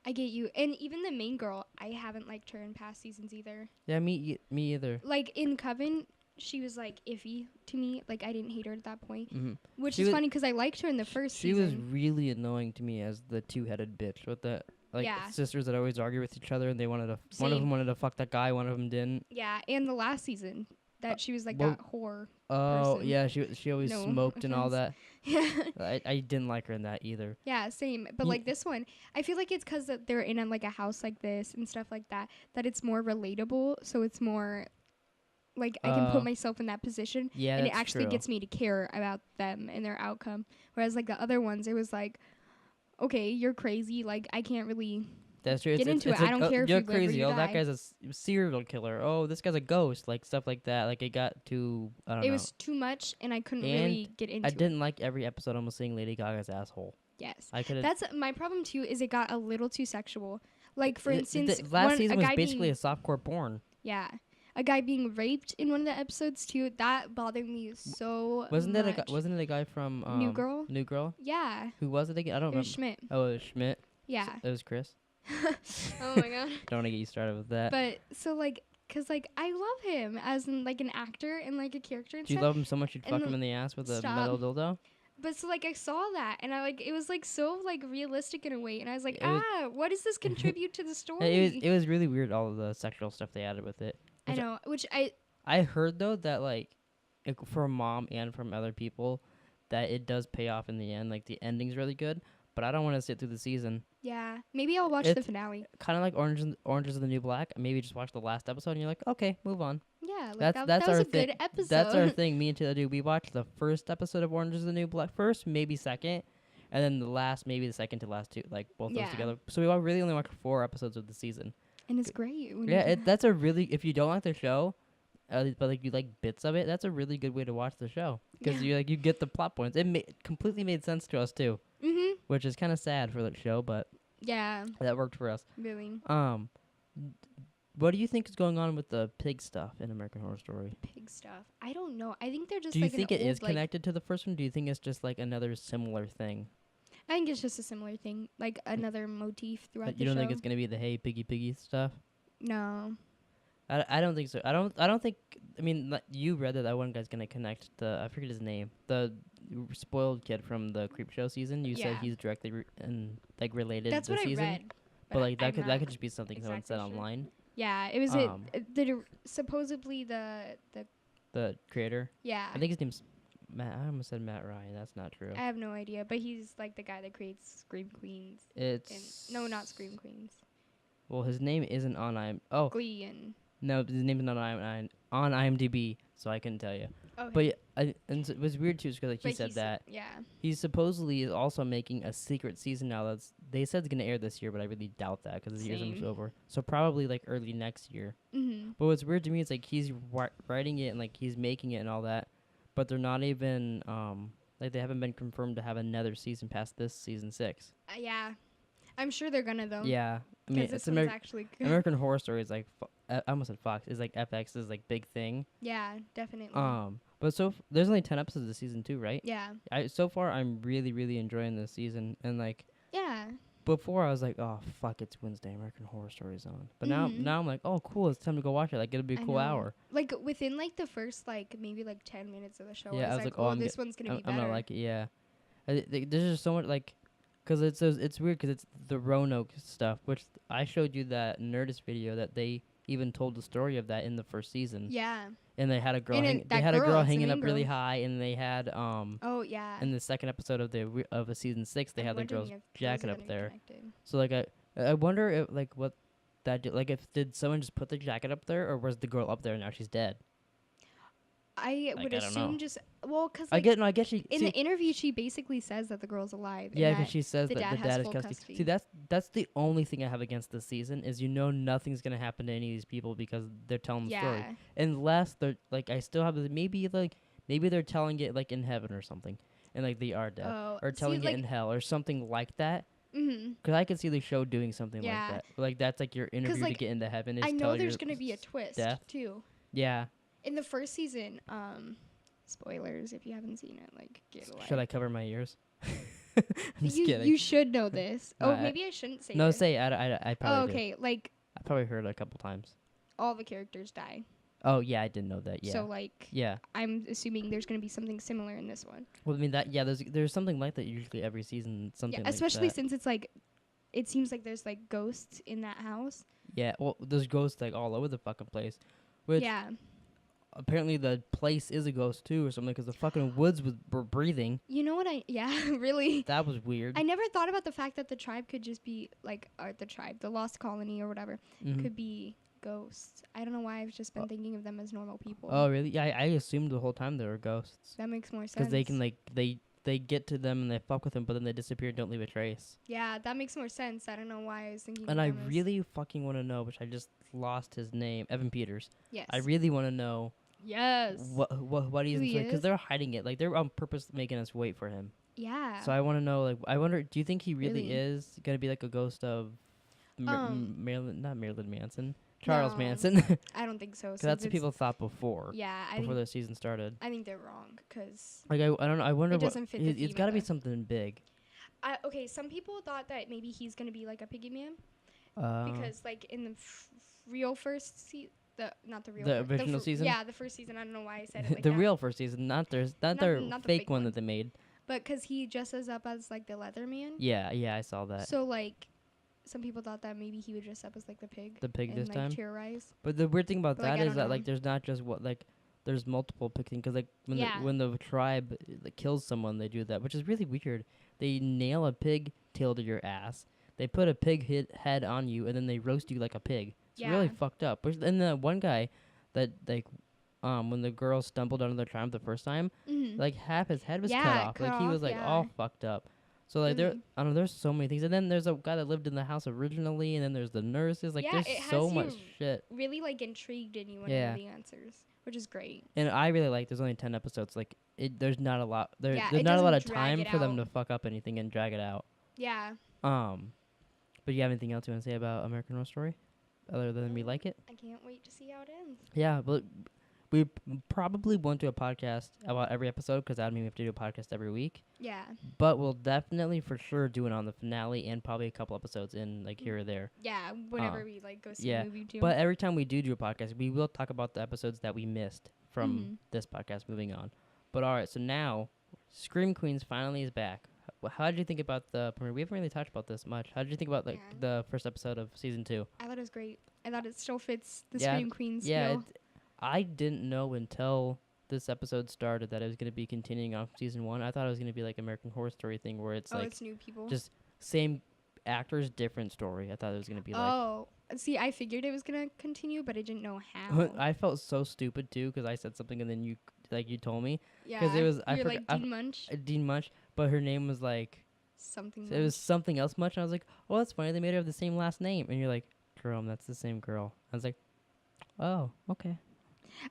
I get you. And even the main girl, I haven't liked her in past seasons either. Yeah, me either. Like in Coven, she was like iffy to me. Like I didn't hate her at that point, Mm-hmm. which She is was- funny because I liked her in the first She season. was really annoying to me as the two-headed bitch with the like Yeah. sisters that always argue with each other, and they wanted to. One of Same. them wanted to fuck that guy, one of them didn't. Yeah, and the last season that she was like well- that whore. Oh person. yeah, she always No smoked and all that. Yeah. I didn't like her in that either. Yeah, same. But Ye- like this one, I feel like it's because they're in like a house like this and stuff like that. That it's more relatable. So it's more like I can put myself in that position, Yeah, and it that's actually true. gets me to care about them and their outcome. Whereas like the other ones, it was like, okay, you're crazy. Like I can't really. That's true. Get into it's it. I like, don't oh, care if you're you live or crazy. you Oh, that die. guy's a serial killer. Oh, this guy's a ghost. Like stuff like that. Like it got too. I don't It know. was too much, and I couldn't And really get into I it. didn't like every episode almost seeing Lady Gaga's asshole. Yes. I could have. That's my problem too. Is it got a little too sexual? Like for instance, last a season was guy basically being, a softcore porn. yeah, a guy being raped in one of the episodes too. That bothered me so much. Wasn't it a guy from New Girl? New Girl? Yeah. Who was it again? I don't It was remember. Schmidt. Oh, it was Schmidt. Yeah. It was Chris. Oh my god. Don't want to get you started with that. But so like, cause like I love him as like an actor and like a character and Do you stuff. love him so much you'd fuck him in the ass with a metal dildo? But so like I saw that and I like it was like so like realistic in a way and I was like, what does this contribute to the story? It was really weird, all of the sexual stuff they added with it. I know, which I heard though that like for mom and from other people that it does pay off in the end. Like the ending's really good, but I don't want to sit through the season. Yeah, maybe I'll watch the finale. Kind of like Orange is the New Black. Maybe just watch the last episode and you're like, okay, move on. Yeah, like that was a good episode. That's our thing. Me and Taylor do. We watch the first episode of Orange is the New Black first, maybe second, and then the last, maybe the second to last two, like both those together. So we really only watch 4 episodes of the season. And it's great. That's a really, if you don't like the show, but like you like bits of it, that's a really good way to watch the show because you get the plot points. It completely made sense to us too, which is kind of sad for that show, but yeah, that worked for us. Really. What do you think is going on with the pig stuff in American Horror Story? Pig stuff. I don't know. I think they're just. Do you think it is connected to the first one? Do you think it's just like another similar thing? I think it's just a similar thing, like another motif throughout the show. You don't think it's gonna be the hey piggy stuff? No. I don't think so. I don't think. I mean, you read that one guy's gonna connect I forget his name. The spoiled kid from the Creep Show season. You said he's directly related. That's to the what season. I read. But like that could just be something someone said online. Yeah, it was supposedly the creator. Yeah. I think his name's Matt. I almost said Matt Ryan. That's not true. I have no idea, but he's like the guy that creates Scream Queens. No, not Scream Queens. Well, his name isn't on Glee and. No, his name is not on IMDb, so I couldn't tell you. Okay. But it was weird too, because he said that. Yeah. He supposedly is also making a secret season now. They said it's gonna air this year, but I really doubt that because the year's almost over. So probably like early next year. But what's weird to me is like he's writing it and like he's making it and all that, but they're not even they haven't been confirmed to have another season past this season 6. Yeah. I'm sure they're gonna though. Yeah. I mean, it's actually good. American Horror Story is like I almost said Fox is like FX's like big thing. Yeah, definitely. But there's only 10 episodes of season 2, right? Yeah. So far I'm really really enjoying this season and like. Yeah. Before I was like, oh fuck, it's Wednesday, American Horror Story's on. But now I'm like, oh cool, it's time to go watch it. Like it'll be a cool hour. Like within like the first like maybe like 10 minutes of the show, I was like, oh, this one's gonna be better. I'm gonna like it. Yeah. There's just so much like. Because it's weird because it's the Roanoke stuff, which I showed you that Nerdist video that they even told the story of that in the first season. Yeah. And they had a girl hanging up really high, and they had Oh yeah. In the second episode of the season 6, they had the girl's jacket up there. Connected. So like I wonder if like what that did someone just put the jacket up there, or was the girl up there and now she's dead? I would assume because I guess she in the interview she basically says that the girl's alive. Yeah, because she says that the dad is custody. See, that's the only thing I have against this season is nothing's gonna happen to any of these people because they're telling the story. Unless they're like, I still have maybe they're telling it like in heaven or something, and like they are dead, or telling it in hell or something like that. Because I could see the show doing something like that. Like that's like your interview to get into heaven. Is I know there's gonna be a twist too. Yeah. In the first season, spoilers if you haven't seen it, like get away. Should I cover my ears? I'm just kidding. You should know this. Maybe I shouldn't say. No, this. say I probably. Okay, did. like. I probably heard it a couple times. All the characters die. Oh yeah, I didn't know that. Yeah. So like. Yeah. I'm assuming there's gonna be something similar in this one. Well, I mean there's something like that usually every season. Something. Yeah, like especially that. since it's like, it seems like there's like ghosts in that house. Yeah. Well, there's ghosts like all over the fucking place. Which yeah. Apparently the place is a ghost too or something because the fucking woods were breathing. You know what really. That was weird. I never thought about the fact that the tribe could just be like, the lost colony or whatever could be ghosts. I don't know why I've just been thinking of them as normal people. Oh really? Yeah, I assumed the whole time they were ghosts. That makes more sense. Because they can like, they get to them and they fuck with them but then they disappear and don't leave a trace. Yeah, that makes more sense. I don't know why I was thinking and I really fucking want to know, which I just lost his name, Evan Peters. Yes. I really want to know. Yes. What he's because they're hiding it. Like they're on purpose making us wait for him. Yeah. So I want to know. Like I wonder. Do you think he really is gonna be like a ghost of Marilyn? Not Marilyn Manson. Charles No. Manson. I don't think so. Because that's what it's- people thought before. Yeah, Before the season started. I think they're wrong because Like, I don't know. I wonder it what. doesn't fit the It's theme got to of be the- something big. Okay, some people thought that maybe he's gonna be like a piggy man Uh, because like in the real first not the real The original season? Yeah, the first season. I don't know why I said it like the that. real first season, not their not the fake fake one one. that they made. But because he dresses up as like the leather man. Yeah, I saw that. So like, some people thought that maybe he would dress up as like the pig. The pig and, this like, time. terrorize. But the weird thing about But, like, that I is don't that know. like there's not just there's multiple pig things because like when the tribe like, kills someone they do that, which is really weird. They nail a pig tail to your ass. They put a pig head on you and then they roast you like a pig. It's really fucked up. And the one guy that like when the girl stumbled onto the tribe the first time, like half his head was cut off. Like he was like all fucked up. So like I don't know, there's so many things. And then there's a guy that lived in the house originally, and then there's the nurses. Like there's so much shit. Really like intrigued in you when Yeah. you know the answers, which is great. And I really like. There's only 10 episodes. Like there's not a lot. There's it not a lot of doesn't time drag it for them out. to fuck up anything and drag it out. Yeah. But you have anything else you want to say about American Horror Story, other than we like it? I can't wait to see how it ends. Yeah, but we probably won't do a podcast about every episode because that would mean we have to do a podcast every week. Yeah. But we'll definitely for sure do it on the finale and probably a couple episodes in like here or there. Yeah, whenever we like go see yeah, a movie too. But every time we do a podcast, we will talk about the episodes that we missed from this podcast moving on. But all right, so now Scream Queens finally is back. How did you think about the premiere? We haven't really talked about this much. How did you think about like the first episode of season 2? I thought it was great. I thought it still fits the Yeah, Scream Queens. Yeah, I didn't know until this episode started that it was going to be continuing off season 1. I thought it was going to be like American Horror Story thing where it's like it's new people. just same actors, different story. I thought it was going to be like. Oh, see, I figured it was gonna continue, but I didn't know how. I felt so stupid too because I said something and then you told me. Yeah, it was You're like Dean Munch. Dean Munch, but her name was like Something. it was something else Munch. And I was like, oh, that's funny. They made her have the same last name, and you're like, Jerome, that's the same girl. I was like, oh, okay.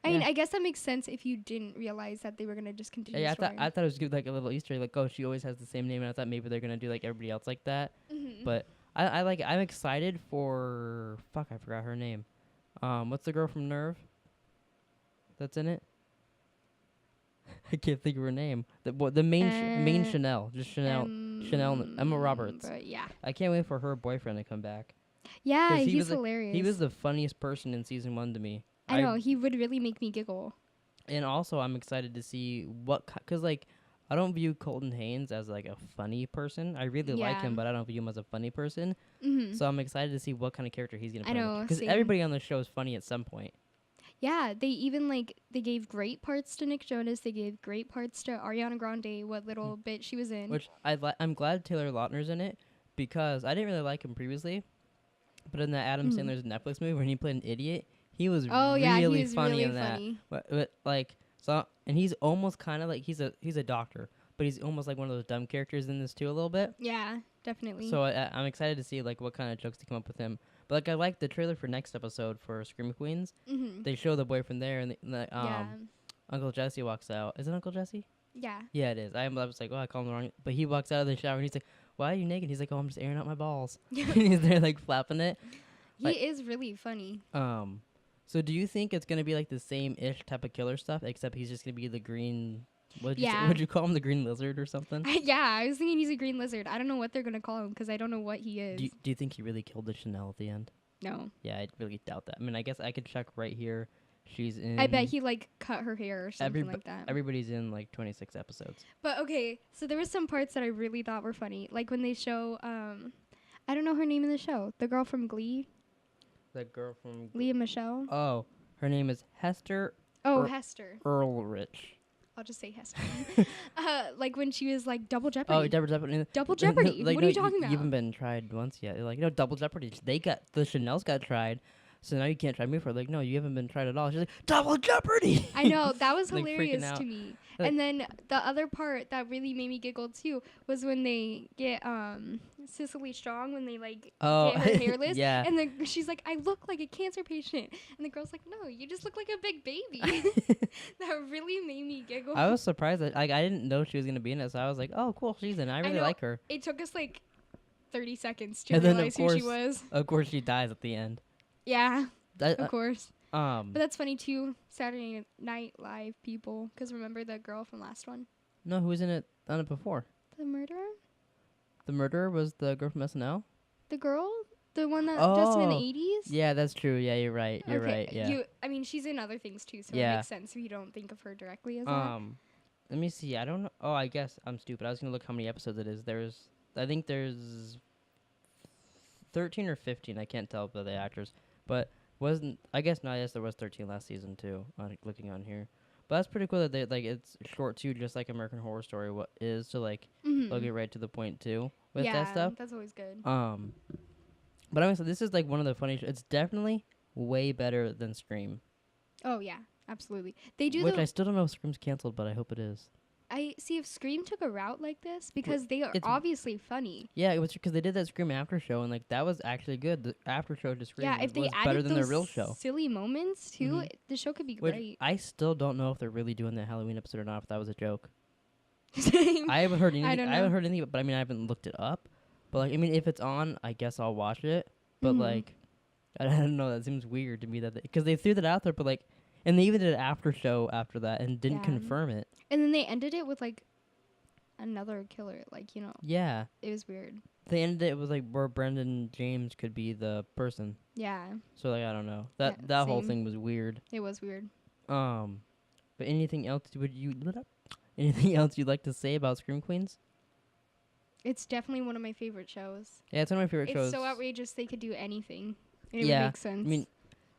I mean, I guess that makes sense if you didn't realize that they were gonna just continue. Yeah, the story. I thought it was good, like a little Easter egg, like, oh, she always has the same name, and I thought maybe they're gonna do like everybody else like that. But I like. I'm excited for. Fuck, I forgot her name. What's the girl from Nerve? That's in it. I can't think of her name. The main Chanel, just Chanel, Emma Roberts. But yeah. I can't wait for her boyfriend to come back. Yeah, 'Cause he's hilarious. He was the funniest person in season 1 to me. I know, he would really make me giggle. And also, I'm excited to see because like I don't view Colton Haynes as like a funny person. I really like him, but I don't view him as a funny person. So I'm excited to see what kind of character he's gonna play. I know, because everybody on the show is funny at some point. Yeah, they even they gave great parts to Nick Jonas. They gave great parts to Ariana Grande. What little bit she was in. Which I'm glad Taylor Lautner's in it because I didn't really like him previously, but in the Adam Sandler's Netflix movie when he played an idiot, he was really funny in that. But like so, and he's almost kind of like he's a doctor, but he's almost like one of those dumb characters in this too a little bit. Yeah, definitely. So I'm excited to see like what kind of jokes to come up with him. But like I like the trailer for next episode for Scream Queens. They show the boyfriend there, and Uncle Jesse walks out. Is it Uncle Jesse? Yeah. Yeah, it is. I was like, oh, I called him wrong. But he walks out of the shower and he's like, why are you naked? He's like, oh, I'm just airing out my balls. And he's there like flapping it. He is really funny. So do you think it's gonna be like the same-ish type of killer stuff, except he's just gonna be the green? What'd you call him, the green lizard or something? Yeah, I was thinking he's a green lizard. I don't know what they're gonna call him because I don't know what he is. Do you think he really killed the Chanel at the end? No. Yeah, I really doubt that. I mean, I guess I could check right here. She's in. I bet he like cut her hair or something like that. Everybody's in like 26 episodes. But okay, so there were some parts that I really thought were funny, like when they show I don't know her name in the show, the girl from Glee. The girl from Leah Michelle. Oh, her name is Hester. Hester. Earlrich. I'll just say Hester. Like when she was like Double Jeopardy. Oh, Double Jeopardy. Double Jeopardy. What are you talking about? You haven't been tried once yet. You're like, no, Double Jeopardy. The Chanel's got tried. So now you can't try me for it. Like, no, you haven't been tried at all. She's like, Double Jeopardy! I know, that was like hilarious to me. Like, and then the other part that really made me giggle too was when they get Cicely Strong, when they like get her hairless. Yeah. And then she's like, I look like a cancer patient. And the girl's like, no, you just look like a big baby. That really made me giggle. I was surprised that I didn't know she was going to be in it. So I was like, oh, cool, she's in it. I really like her. It took us like 30 seconds to realize who she was. Of course, she dies at the end. Yeah. Of course. But that's funny too. Saturday Night Live people, because remember the girl from last one, no, who was in it on it before? the murderer, The murderer was the girl from SNL. the girl, the one that dressed him in the Oh, 80s. yeah, that's true. Yeah, you're right. You're Okay, right. Yeah. I mean, she's in other things too, so it Yeah. makes sense if you don't think of her directly as that. Let me see. I don't know. Oh, I guess I'm stupid. I was gonna look how many episodes it is. I think there's 13 or 15. I can't tell by the actors, but wasn't. I guess no. Yes, there was 13 last season too. Looking on here, but that's pretty cool that they like it's short too, just like American Horror Story. What is to like they'll get right to the point too with that stuff. That's always good. But honestly, this is like one of the funny. It's definitely way better than Scream. Oh yeah, absolutely. They do. Which I still don't know if Scream's canceled, but I hope it is. I see if Scream took a route like this because they are obviously funny. Yeah, it was because they did that Scream after show and like that was actually good. The after show to Scream if they was added better than those the real show. silly moments too, the show could be great. I still don't know if they're really doing the Halloween episode or not. If that was a joke. Same. I haven't heard anything. I don't know. I haven't heard anything, but I mean I haven't looked it up. But like I mean if it's on, I guess I'll watch it. But like I don't know. That seems weird to me that because they threw that out there, but like and they even did an after show after that and didn't confirm it. And then they ended it with like another killer, like, you know. Yeah. It was weird. They ended it with like where Brendan James could be the person. Yeah. So like I don't know. That whole thing was weird. It was weird. But anything else anything else you'd like to say about Scream Queens? It's definitely one of my favorite shows. Yeah, it's one of my favorite shows. It's so outrageous they could do anything. It would make sense. I mean,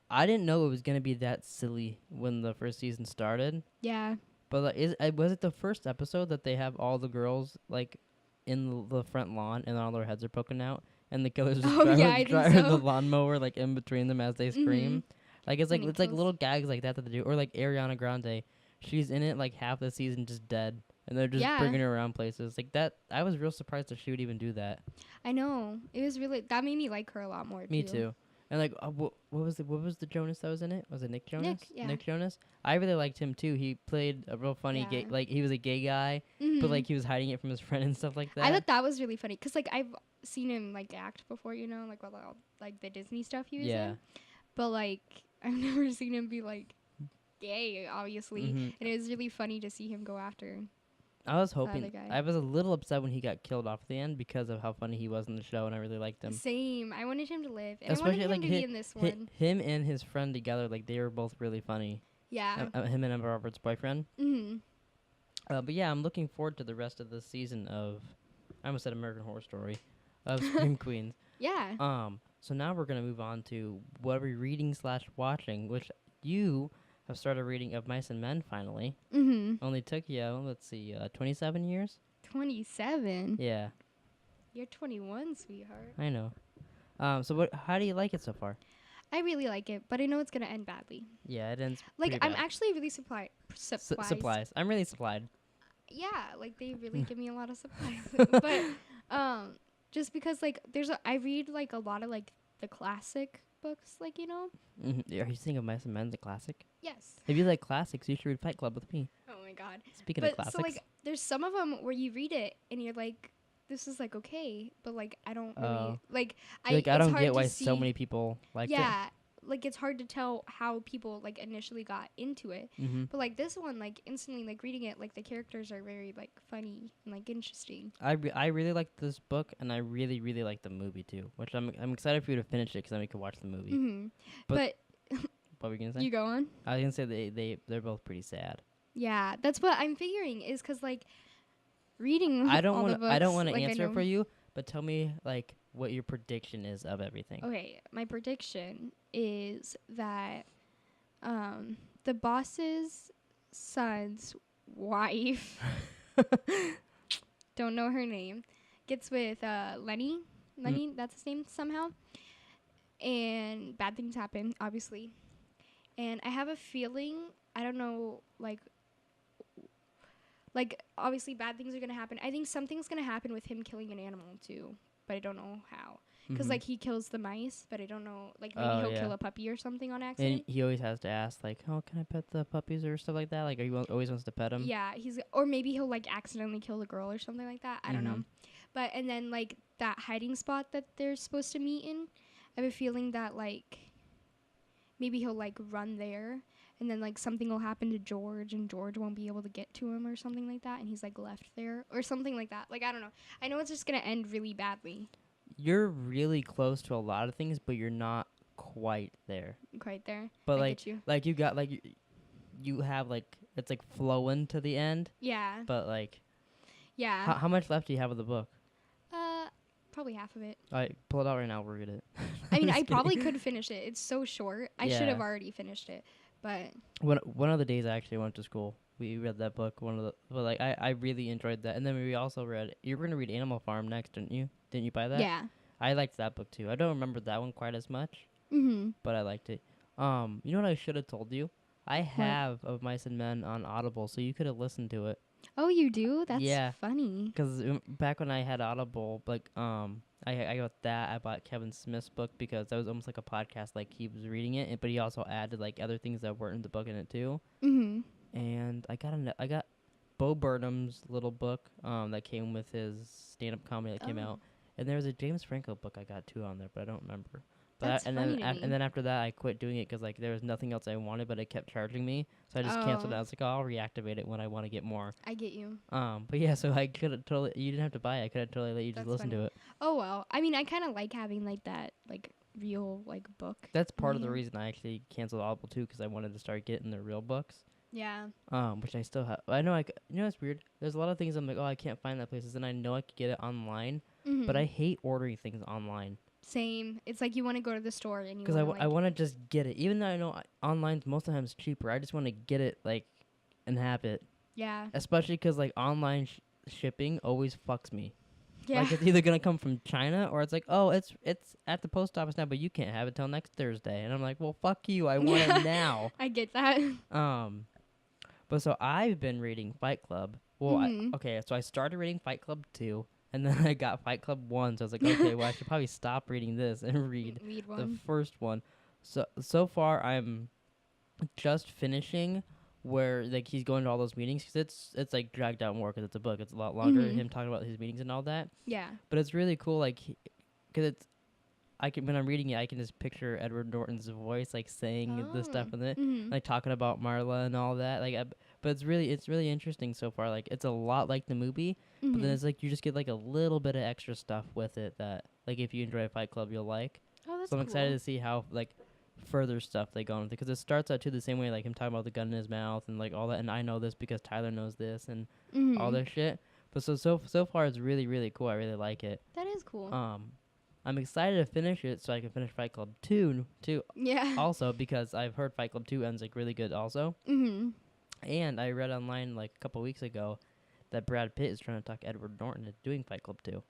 I didn't know it was gonna be that silly when the first season started. Yeah. But like, was it the first episode that they have all the girls like in the front lawn and all their heads are poking out, and the killers just driving the lawnmower like in between them as they scream? Like it's like little gags like that they do, or like Ariana Grande, she's in it like half the season just dead, and they're just bringing her around places like that. I was real surprised that she would even do that. I know, it was really that made me like her a lot more. Me too. And like, what was the Jonas that was in it? Was it Nick Jonas? Nick Jonas. I really liked him too. He played a real funny gay, like he was a gay guy, but like he was hiding it from his friend and stuff like that. I thought that was really funny because like I've seen him like act before, you know, like all like the Disney stuff he was in. But like I've never seen him be like gay, obviously, and it was really funny to see him go after. I was hoping. I was a little upset when he got killed off at the end because of how funny he was in the show, and I really liked him. Same. I wanted him to live, and especially I wanted him to be in this one. Him and his friend together, like they were both really funny. Yeah. Him and Emma Roberts' boyfriend. But yeah, I'm looking forward to the rest of the season of. I almost said American Horror Story, of Scream Queens. Yeah. So now we're gonna move on to what are we reading / watching, which you have started reading Of Mice and Men finally. Only took you, let's see, 27 years? 27? Yeah. You're 21, sweetheart. I know. So how do you like it so far? I really like it, but I know it's going to end badly. Yeah, it ends like, I'm bad. actually really surprised. Supplies. I'm really supplied. Yeah, like, they really give me a lot of supplies. But, just because, like, I read, like, a lot of, like, the classic books, like, you know? Are you saying Of Mice and Men, the classic? Yes. If you like classics, you should read Fight Club with me. Oh my god. Speaking of classics. So like there's some of them where you read it and you're like, this is like okay, but like I don't really like I don't get why so many people like it. Yeah. Like it's hard to tell how people like initially got into it. But like this one, like instantly like reading it, like the characters are very like funny and like interesting. I really like this book, and I really like the movie too, which I'm excited for you to finish it because then we can watch the movie. But what were you gonna say? You go on. I was gonna say they're both pretty sad. Yeah, that's what I'm figuring is because like reading. I don't want to answer for you, but tell me like what your prediction is of everything. Okay, my prediction is that the boss's son's wife, don't know her name, gets with Lenny. That's his name somehow, and bad things happen, obviously. And I have a feeling, I don't know, like obviously bad things are going to happen. I think something's going to happen with him killing an animal too, but I don't know how. Because, like, he kills the mice, but I don't know, like, maybe he'll kill a puppy or something on accident. And he always has to ask, like, oh, can I pet the puppies or stuff like that? Like, always wants to pet them? Yeah, or maybe he'll, like, accidentally kill the girl or something like that. I don't know. But, and then, like, that hiding spot that they're supposed to meet in, I have a feeling that, like, maybe he'll like run there, and then like something will happen to George, and George won't be able to get to him or something like that, and he's like left there or something like that. Like I don't know. I know it's just gonna end really badly. You're really close to a lot of things, but you're not quite there. Quite there. But I get you. like you got like you have like it's like flowing to the end. Yeah. But like, Yeah. how much left do you have of the book? Probably half of it. All right, pull it out right now. We'll read it. I mean, Just I probably kidding. could finish it. It's so short. I should Yeah. have already finished it, but One of the days I actually went to school, we read that book. But like I really enjoyed that. And then we also read. You were gonna read Animal Farm next, didn't you? Didn't you buy that? yeah. I liked that book too. I don't remember that one quite as much, Mhm. but I liked it. You know what I should have told you? I have Of Mice and Men on Audible, so you could have listened to it. Oh, you do? That's Yeah. funny. Because back when I had Audible, like I got that. I bought Kevin Smith's book because that was almost like a podcast. Like he was reading it, but he also added like other things that weren't in the book in it too. Mhm. And I got Bo Burnham's little book that came with his stand-up comedy that came out, and there was a James Franco book I got too on there, but I don't remember. But That's and funny then to me. and then after that I quit doing it because like there was nothing else I wanted, but it kept charging me, so I just canceled it. I was like, oh, I'll reactivate it when I want to get more. I get you. But yeah, so I could have totally. You didn't have to buy it. I could have totally let you just That's listen to funny. it. Oh well. I mean, I kind of like having like that like real like book. That's part of the Yeah. reason I actually canceled Audible too, because I wanted to start getting the real books. Yeah. Which I still have. I know you know it's weird. There's a lot of things I'm like, oh, I can't find that places, and I know I could get it online, Mhm. but I hate ordering things online Same. It's like you want to go to the store and you because want to I want to just get it, even though I know online's most of the times cheaper. I just want to get it like and have it, Yeah. especially because like online shipping always fucks me. Yeah. Like it's either gonna come from China or it's like, oh, it's at the post office now, but you can't have it till next Thursday. And I'm like, well, fuck you. I want it now. I get that. But so I've been reading Fight Club. Well, Mhm. okay, so I started reading Fight Club 2, and then I got Fight Club 1. So I was like, okay, well, I should probably stop reading this and read Read the one. first one. So far, I'm just finishing where like he's going to all those meetings because it's like dragged out more because it's a book. It's a lot longer. Mhm. Him talking about his meetings and all that. Yeah. But it's really cool, like, because it's. When I'm reading it, I can just picture Edward Norton's voice, like saying the stuff in it, Mhm. like talking about Marla and all that. Like, but it's really interesting so far. Like, it's a lot like the movie, but then Mhm. it's like you just get like a little bit of extra stuff with it that, like, if you enjoy Fight Club, you'll like. Oh, that's So I'm cool. excited to see how like further stuff they go on with it because it starts out too the same way, like him talking about the gun in his mouth and like all that. And I know this because Tyler knows this and all Mhm. this shit. But so far it's really cool. I really like it. That is cool. I'm excited to finish it so I can finish Fight Club 2 yeah. also because I've heard Fight Club 2 ends like really good also. Mhm. And I read online like a couple weeks ago that Brad Pitt is trying to talk Edward Norton into doing Fight Club 2.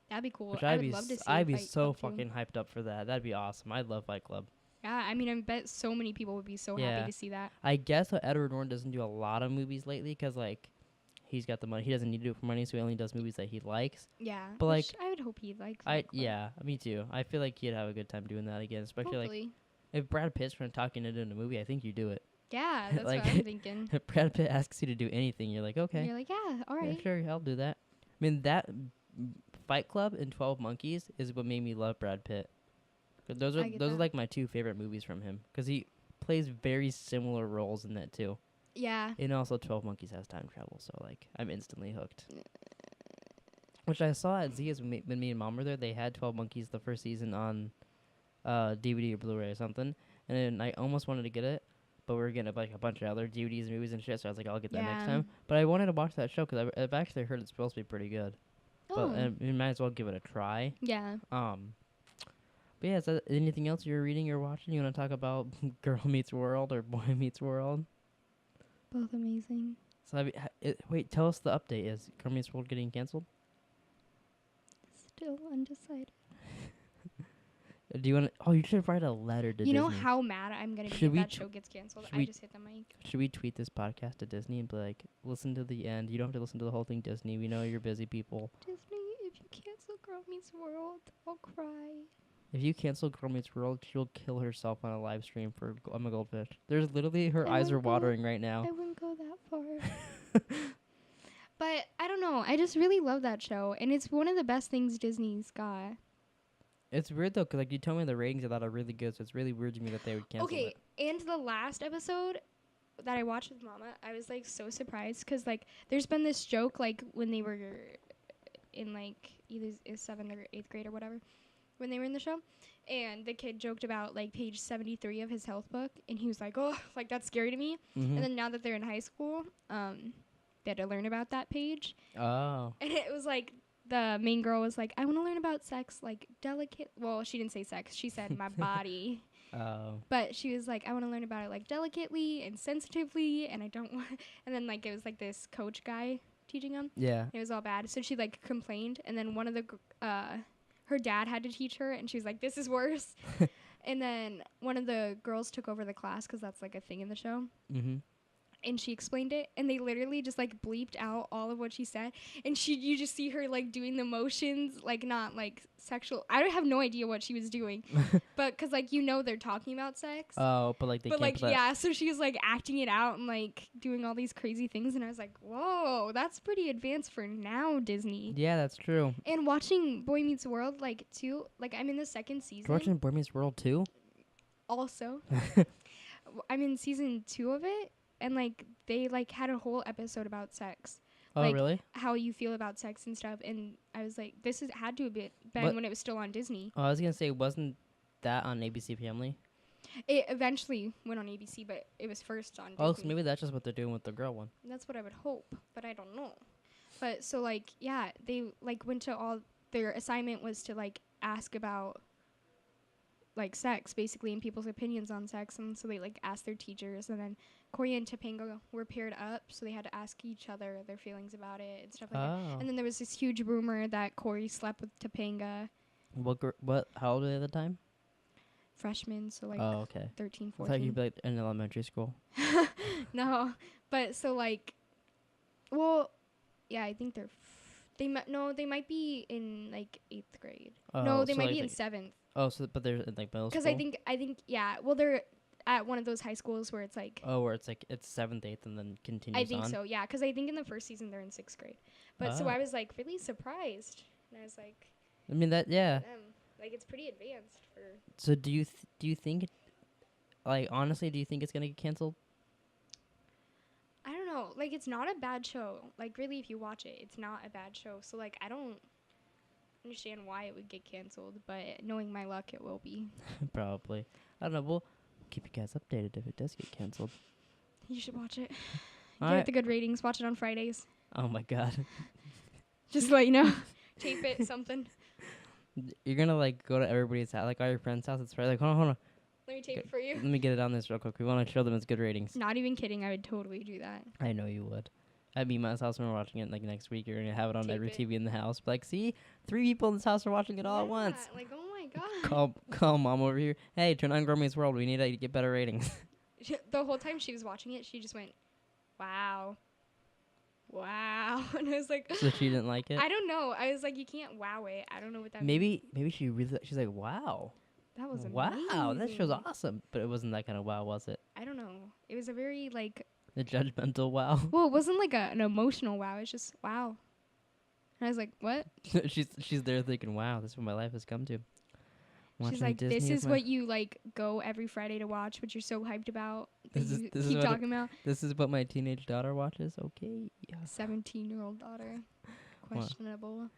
That'd be cool. Which I I'd would be love to see. I'd be Fight so Club too. fucking hyped up for that. That'd be awesome. I'd love Fight Club. Yeah, I mean, I bet so many people would be so Yeah. happy to see that. I guess that Edward Norton doesn't do a lot of movies lately because like he's got the money. He doesn't need to do it for money, so he only does movies that he likes. Yeah. But, which like, I would hope he'd like. Fight Club. Yeah, me too. I feel like he'd have a good time doing that again, especially like Hopefully. if Brad Pitt's trying to talk you into a movie. I think you do it. Yeah, that's like, what I'm thinking. If Brad Pitt asks you to do anything, you're like, okay, You're like, yeah, all yeah, right. sure, I'll do that. I mean, that Fight Club and 12 Monkeys is what made me love Brad Pitt. 'Cause those I are get those are that. like my two favorite movies from him because he plays very similar roles in that too. Yeah. And also 12 Monkeys has time travel, so like I'm instantly hooked. Which I saw at Zia's when me and Mom were there. They had 12 Monkeys the first season on DVD or Blu-ray or something, and then I almost wanted to get it, but we were getting like a bunch of other DVDs and movies and shit. So I was like, I'll get that next Yeah. time. But I wanted to watch that show because I've actually heard it's supposed to be pretty good. Oh. But we might as well give it a try. Yeah. But yeah, is that anything else you're reading or watching? You want to talk about Girl Meets World or Boy Meets World? Both amazing. So wait, tell us the update. Is Girl Meets World getting canceled? Still undecided. Do you want to? Oh, you should write a letter to You Disney. know how mad I'm gonna be Should if we that tr- show gets canceled. should I we- just hit the mic. Should we tweet this podcast to Disney and be like, listen to the end? You don't have to listen to the whole thing, Disney. We know you're busy people. Disney, if you cancel Girl Meets World, I'll cry. If you cancel Girl Meets World, she'll kill herself on a live stream for I'm a Goldfish. There's literally her I eyes are wouldn't go- watering right now. I wouldn't go that far. But I don't know. I just really love that show, and it's one of the best things Disney's got. It's weird though, 'cause like you told me the ratings I thought are really good, so it's really weird to me that they would cancel Okay, it. and the last episode that I watched with Mama, I was like so surprised because like there's been this joke like when they were in like either is 7th or 8th grade or whatever when they were in the show, and the kid joked about like page 73 of his health book, and he was like, oh, like that's scary to me. Mm-hmm. And then now that they're in high school, they had to learn about that page, Oh. and it was like the main girl was like, I want to learn about sex like delicate. Well, she didn't say sex. She said my body. Oh. But she was like, I want to learn about it like delicately and sensitively, and I don't want. And then like it was like this coach guy teaching them. Yeah. It was all bad. So she like complained, and then one of the her dad had to teach her, and she was like, this is worse. And then one of the girls took over the class because that's like a thing in the show. Mm-hmm. And she explained it, and they literally just like bleeped out all of what she said, and you just see her like doing the motions, like not like sexual. I have no idea what she was doing, but because like they're talking about sex. Oh, but like they But can't. like Put that. yeah, so she was like acting it out and like doing all these crazy things, and I was like, whoa, that's pretty advanced for now, Disney. Yeah, that's true. And watching Boy Meets World like too, like I'm in the second season. You're watching Boy Meets World too? Also, I'm in season 2 of it. And, like, they, like, had a whole episode about sex. Oh, like, really? how you feel about sex and stuff. And I was like, this had to have been What? when it was still on Disney. Oh, I was gonna say, wasn't that on ABC Family? It eventually went on ABC, but it was first on Disney. Oh, so maybe that's just what they're doing with the girl one. That's what I would hope, but I don't know. But, so, like, yeah, they, like, went to all... Their assignment was to, like, ask about, like, sex, basically, and people's opinions on sex. And so they, like, asked their teachers, and then Corey and Topanga were paired up, so they had to ask each other their feelings about it and stuff like that. Oh. And then there was this huge rumor that Corey slept with Topanga, What? How old were they at the time? freshmen, so like Oh, okay. 13, I thought 14. you'd be like in elementary school. No, but so like, well, yeah, I think they might be in like 8th grade. Oh, No, they so, might like, be in they- 7th. Oh, so but they're in like middle Because school. I think yeah. Well, they're at one of those high schools where it's like. Oh, where it's like it's 7th, 8th, and then continues I think on. so, yeah. Because I think in the first season they're in 6th grade. But so Ah. I was like really surprised, and I was like, I mean that, yeah. like it's pretty advanced for. So do you think, like honestly, do you think it's gonna get canceled? I don't know. Like it's not a bad show. Like really, if you watch it, it's not a bad show. So like I don't understand why it would get canceled, but knowing my luck, it will be. Probably. I don't know. We'll keep you guys updated if it does get canceled. You should watch it. All Get right. the good ratings. Watch it on Fridays. Oh my God. Just to let you know. Tape it, something. You're gonna like go to everybody's house, like all your friends' house. It's Friday. Like hold on. Let me tape Okay. it for you. Let me get it on this real quick. We want to show them it's good ratings. Not even kidding. I would totally do that. I know you would. At Mima's house when we're watching it like next week, you're gonna have it on Tape every it. TV in the house. Like, see, 3 people in this house are watching it all at Yeah, once. Like, oh my god. Call mom over here. Hey, turn on Gourmet's World. We need to get better ratings. The whole time she was watching it, she just went, "Wow, wow," and I was like, So she didn't like it. I don't know. I was like, you can't wow it. I don't know what that means. Maybe she really. She's like, wow, That was wow, that show's amazing. awesome. But it wasn't that kind of wow, was it? I don't know. It was a very like. The judgmental wow. Well, it wasn't like an emotional wow. It's just wow. And I was like, what? she's there thinking, wow, this is what my life has come to. She's Watching like, Disney this with is my- what you like go every Friday to watch, what you're so hyped about. That This is- you this is keep what it- talking about. This is what my teenage daughter watches. Okay. Yeah. 17-year-old daughter. Questionable.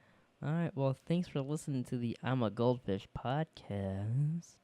All right. Well, thanks for listening to the I'm a Goldfish podcast.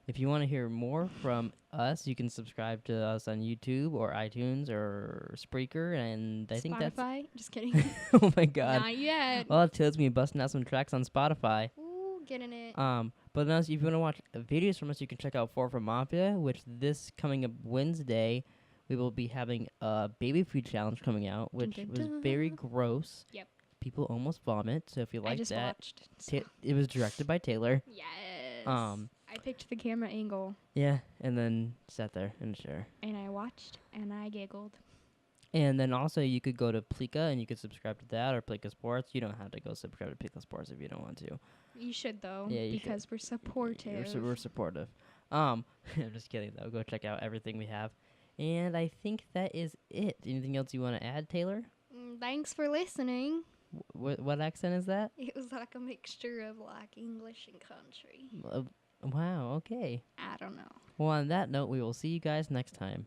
If you want to hear more from us, you can subscribe to us on YouTube or iTunes or Spreaker, and I think that's. Spotify? Just kidding. Oh my God! Not yet. Well, it tells me busting out some tracks on Spotify. Ooh, getting it. But now, if you want to watch videos from us, you can check out Four from Mafia, which this coming up Wednesday, we will be having a baby food challenge coming out, which dun, was dun. very gross. Yep. People almost vomit. So if you I like just that, watched. so- it was directed by Taylor. Yes. Um, I picked the camera angle, Yeah, and then sat there in a chair. and I watched, and I giggled. And then also you could go to Plika and you could subscribe to that or Plika Sports. You don't have to go subscribe to Plika Sports if you don't want to. You should, though, Yeah, you should. because we're supportive. We're supportive. I'm just kidding though. Go check out everything we have. And I think that is it. Anything else you want to add, Taylor? Thanks for listening. What accent is that? It was like a mixture of like English and country. Wow, okay. I don't know. Well, on that note, we will see you guys next time.